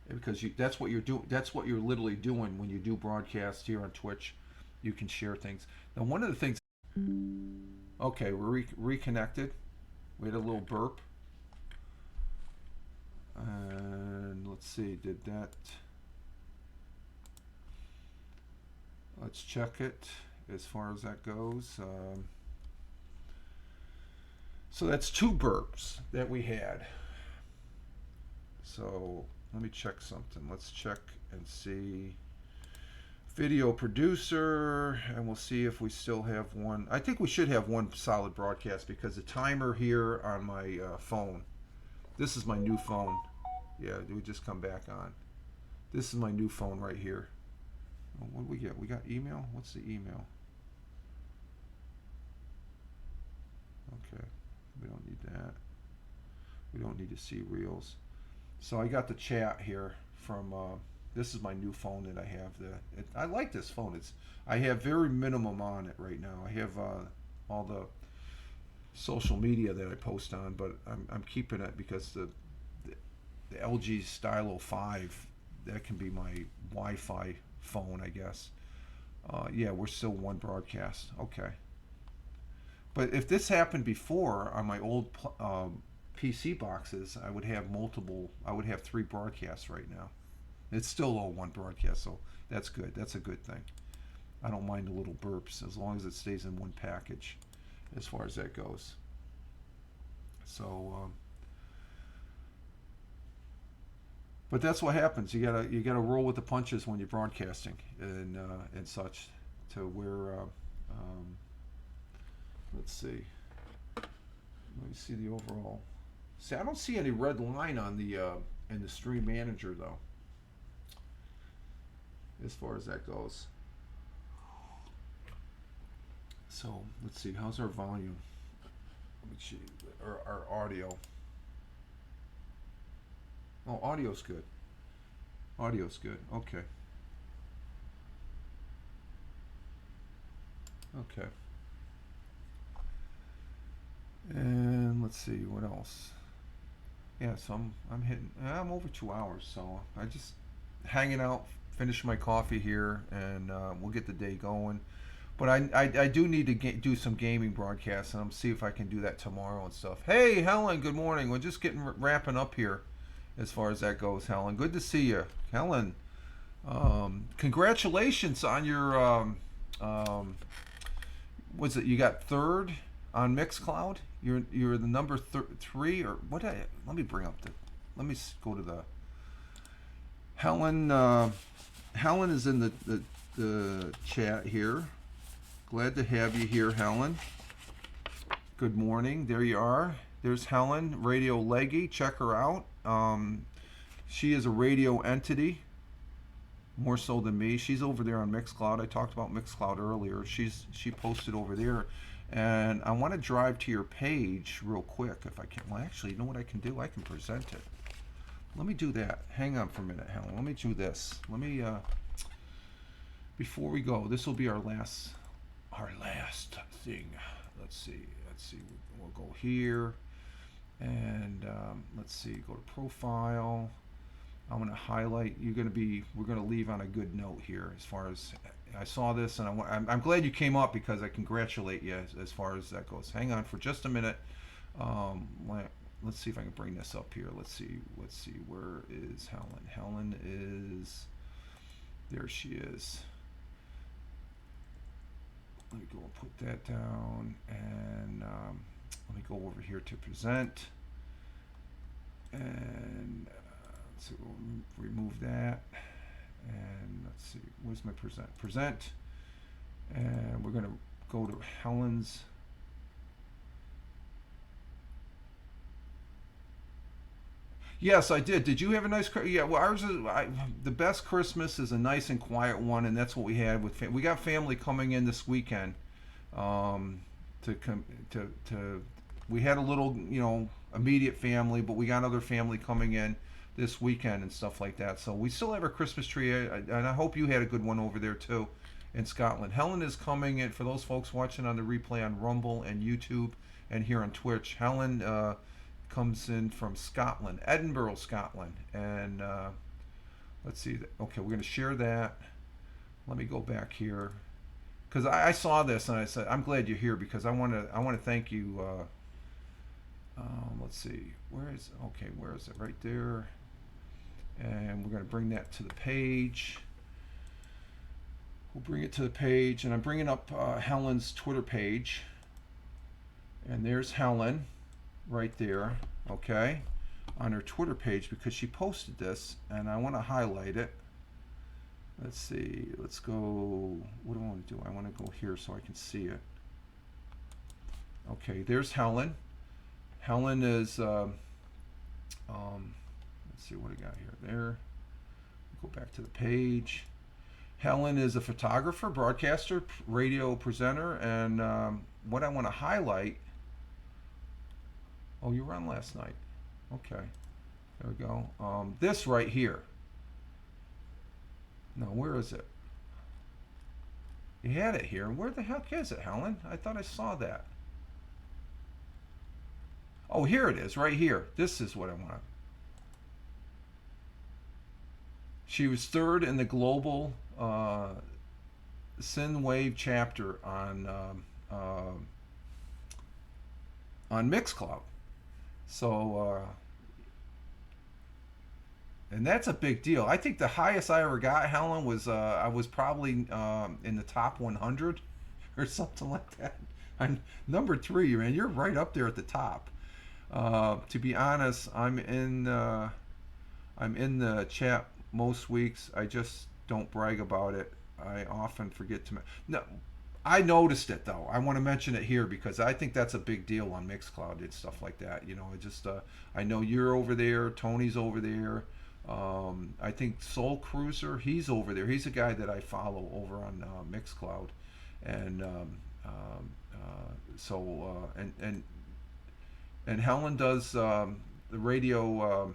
because that's what you're doing. That's what you're literally doing when you do broadcasts here on Twitch. You can share things. Now, one of the things. Okay, we're reconnected. We had a little burp, and let's see, did that. Let's check it as far as that goes. So that's 2 burps that we had. So let me check something. Let's check and see. Video producer, and we'll see if we still have one. I think we should have one solid broadcast because the timer here on my phone. This is my new phone. Yeah, we just come back on. This is my new phone right here. Oh, what do we get? We got email? What's the email? Okay, we don't need that. We don't need to see reels. So I got the chat here from, this is my new phone that I have. I like this phone. I have very minimum on it right now. I have all the social media that I post on, but I'm keeping it because the LG Stylo 5, that can be my Wi-Fi phone, I guess. Yeah, we're still one broadcast. Okay. But if this happened before on my old PC boxes, I would have 3 broadcasts right now. It's still all one broadcast, so that's good. That's a good thing. I don't mind the little burps as long as it stays in one package as far as that goes. So, but that's what happens. You gotta roll with the punches when you're broadcasting and such. To where, let's see. Let me see the overall. See, I don't see any red line on the in the stream manager though. As far as that goes. So let's see. How's our volume? Let me see. Our audio. Oh, audio's good. Audio's good. Okay. Okay. And let's see what else. Yeah, so I'm over 2 hours, so I just hanging out, finish my coffee here, and we'll get the day going. But I do need to do some gaming broadcasts, and I'm see if I can do that tomorrow and stuff. Hey, Helen, good morning. We're just wrapping up here, as far as that goes. Helen, good to see you, Helen. Congratulations on your was it you got 3rd on Mixcloud? You're the number 3 or what? Let me bring up let me go to the Helen. Helen is in the chat here. Glad to have you here, Helen. Good morning. There you are. There's Helen, Radio Leggy. Check her out. She is a radio entity, more so than me. She's over there on Mixcloud. I talked about Mixcloud earlier. She posted over there. And I want to drive to your page real quick if I can. Well, actually, you know what I can do? I can present it. Let me do that. Hang on for a minute, Helen. Let me do this. Let me, before we go, this will be our last thing. Let's see. We'll go here. And let's see. Go to profile. I'm going to highlight. We're going to leave on a good note here as far as I saw this, and I'm glad you came up because I congratulate you as far as that goes. Hang on for just a minute. Let's see if I can bring this up here. Let's see. Where is Helen? Helen is, there she is. Let me go and put that down, and let me go over here to present, and so we'll remove that, and let's see, where's my present, and we're going to go to Helen's. Yes, I did. Did you have a nice? Yeah, well, ours is the best Christmas is a nice and quiet one, and that's what we had with. We got family coming in this weekend. We had a little, immediate family, but we got other family coming in this weekend and stuff like that. So we still have our Christmas tree, and I hope you had a good one over there too, in Scotland. Helen is coming in for those folks watching on the replay on Rumble and YouTube and here on Twitch. Helen comes in from Scotland, Edinburgh, Scotland, and let's see. Okay, we're going to share that. Let me go back here because I saw this and I said I'm glad you're here because I want to thank you. Let's see, where is it? Right there. And we're going to bring that to the page. We'll bring it to the page, and I'm bringing up Helen's Twitter page. And there's Helen right there, okay, on her Twitter page, because she posted this, and I want to highlight it. Let's see, let's go, what do I want to do? I want to go here so I can see it. Okay, there's Helen. Helen is, let's see what I got here. There, go back to the page. Helen is a photographer, broadcaster, radio presenter, and what I want to highlight, oh, you were on last night. Okay, there we go. This right here. No, where is it? You had it here. Where the heck is it, Helen? I thought I saw that. Oh, here it is, right here. This is what I want. She was third in the global Synthwave chapter on Mixcloud. So, and that's a big deal. I think the highest I ever got, Helen, was I was probably in the top 100 or something like that. I'm number 3, man. You're right up there at the top. To be honest, I'm in the chat most weeks. I just don't brag about it. I often forget to. No, I noticed it though. I want to mention it here because I think that's a big deal on Mixcloud and stuff like that. You know, it just I know you're over there. Tony's over there. I think Soul Cruiser, he's over there. He's a guy that I follow over on Mixcloud, and and Helen does the radio.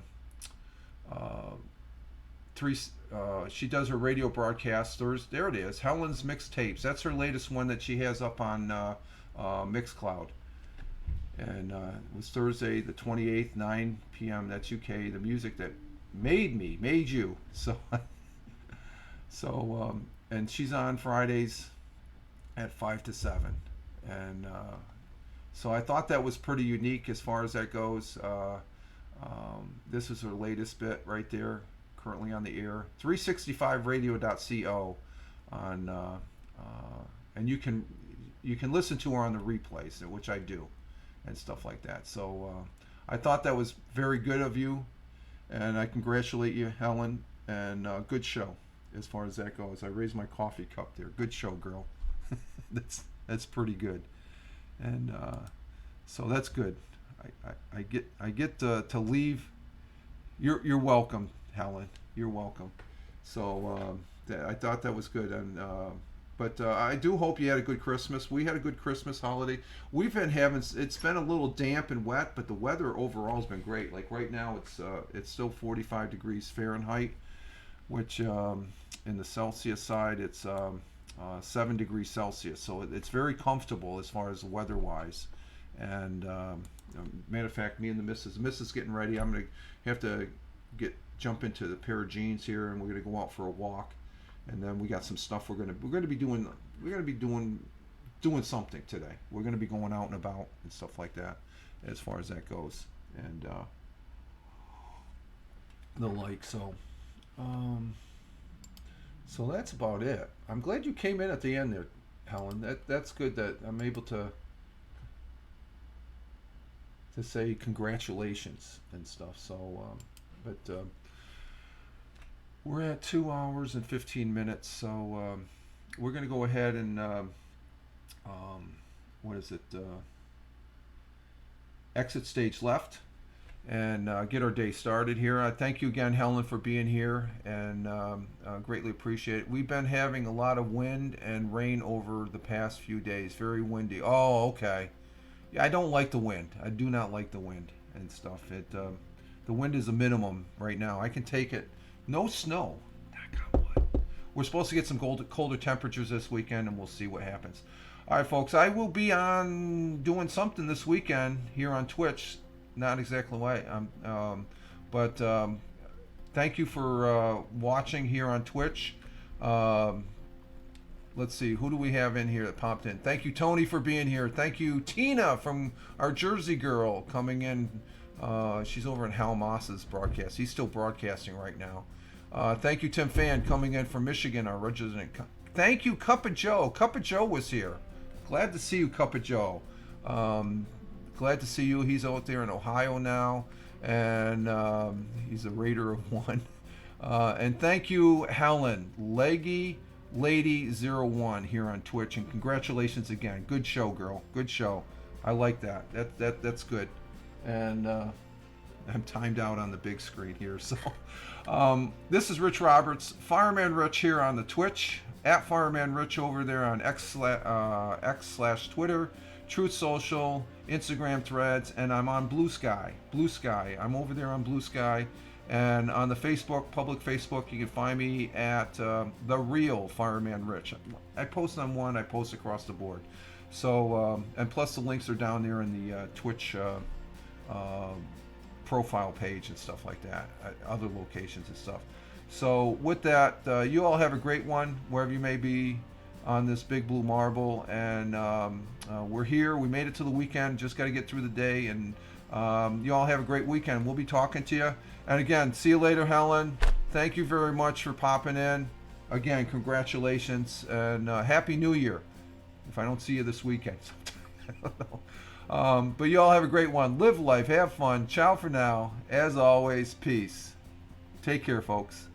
She does her radio broadcast Thursday. There it is, Helen's Mixtapes. That's her latest one that she has up on Mixcloud. And it was Thursday the 28th, 9 p.m. That's UK. The music that made you. So, and she's on Fridays at 5 to 7. And so I thought that was pretty unique as far as that goes. This is her latest bit right there, currently on the air. 365radio.co on, and you can listen to her on the replays, which I do, and stuff like that. So I thought that was very good of you, and I congratulate you, Helen, and good show as far as that goes. I raised my coffee cup there. Good show, girl. That's pretty good, and so that's good. I get to leave. You're welcome, Helen. You're welcome. So I thought that was good, and but I do hope you had a good Christmas. We had a good Christmas holiday. We've been having, it's been a little damp and wet, but the weather overall has been great. Like right now, it's still 45 degrees Fahrenheit, which in the Celsius side, it's 7 degrees Celsius. So it's very comfortable as far as weather-wise. And matter of fact, me and the missus getting ready. I'm gonna have to jump into the pair of jeans here, and we're gonna go out for a walk. And then we got some stuff we're gonna be doing something today. We're gonna be going out and about and stuff like that, as far as that goes, and the like. So that's about it. I'm glad you came in at the end there, Helen. That's good that I'm able to say congratulations and stuff. So, but we're at 2 hours and 15 minutes. So we're going to go ahead and what is it? Exit stage left and get our day started here. Thank you again, Helen, for being here, and greatly appreciate it. We've been having a lot of wind and rain over the past few days. Very windy. Oh, okay. Yeah, I don't like the wind. I do not like the wind and stuff. The wind is a minimum right now. I can take it. No snow. Knock on wood. We're supposed to get some colder temperatures this weekend, and we'll see what happens. All right, folks. I will be on doing something this weekend here on Twitch. Not exactly why. But thank you for watching here on Twitch. Let's see, who do we have in here that popped in? Thank you, Tony, for being here. Thank you, Tina, from our Jersey girl, coming in She's over in Hal Moss's broadcast. He's still broadcasting right now. Thank you, Tim Fan, coming in from Michigan, our resident. Thank you, Cup of Joe. Cup of Joe was here. Glad to see you, Cup of Joe. Glad to see you. He's out there in Ohio now, and he's a Raider of one. And thank you, Helen, Leggy Lady 01 here on Twitch, and congratulations again. Good show, girl. Good show. I like that. That's good. And I'm timed out on the big screen here. So this is Rich Roberts, Fireman Rich here on the Twitch, at Fireman Rich over there on X/Twitter, Truth Social, Instagram Threads, and I'm on Blue Sky. Blue Sky. I'm over there on Blue Sky. And on the Facebook, public Facebook, you can find me at The Real Fireman Rich. I post on one, I post across the board. So, and plus the links are down there in the Twitch profile page and stuff like that, at other locations and stuff. So with that, you all have a great one, wherever you may be on this big blue marble. And we're here. We made it to the weekend. Just got to get through the day. And you all have a great weekend. We'll be talking to you. And again, see you later, Helen. Thank you very much for popping in. Again, congratulations and Happy New Year. If I don't see you this weekend. I don't know. But you all have a great one. Live life. Have fun. Ciao for now. As always, peace. Take care, folks.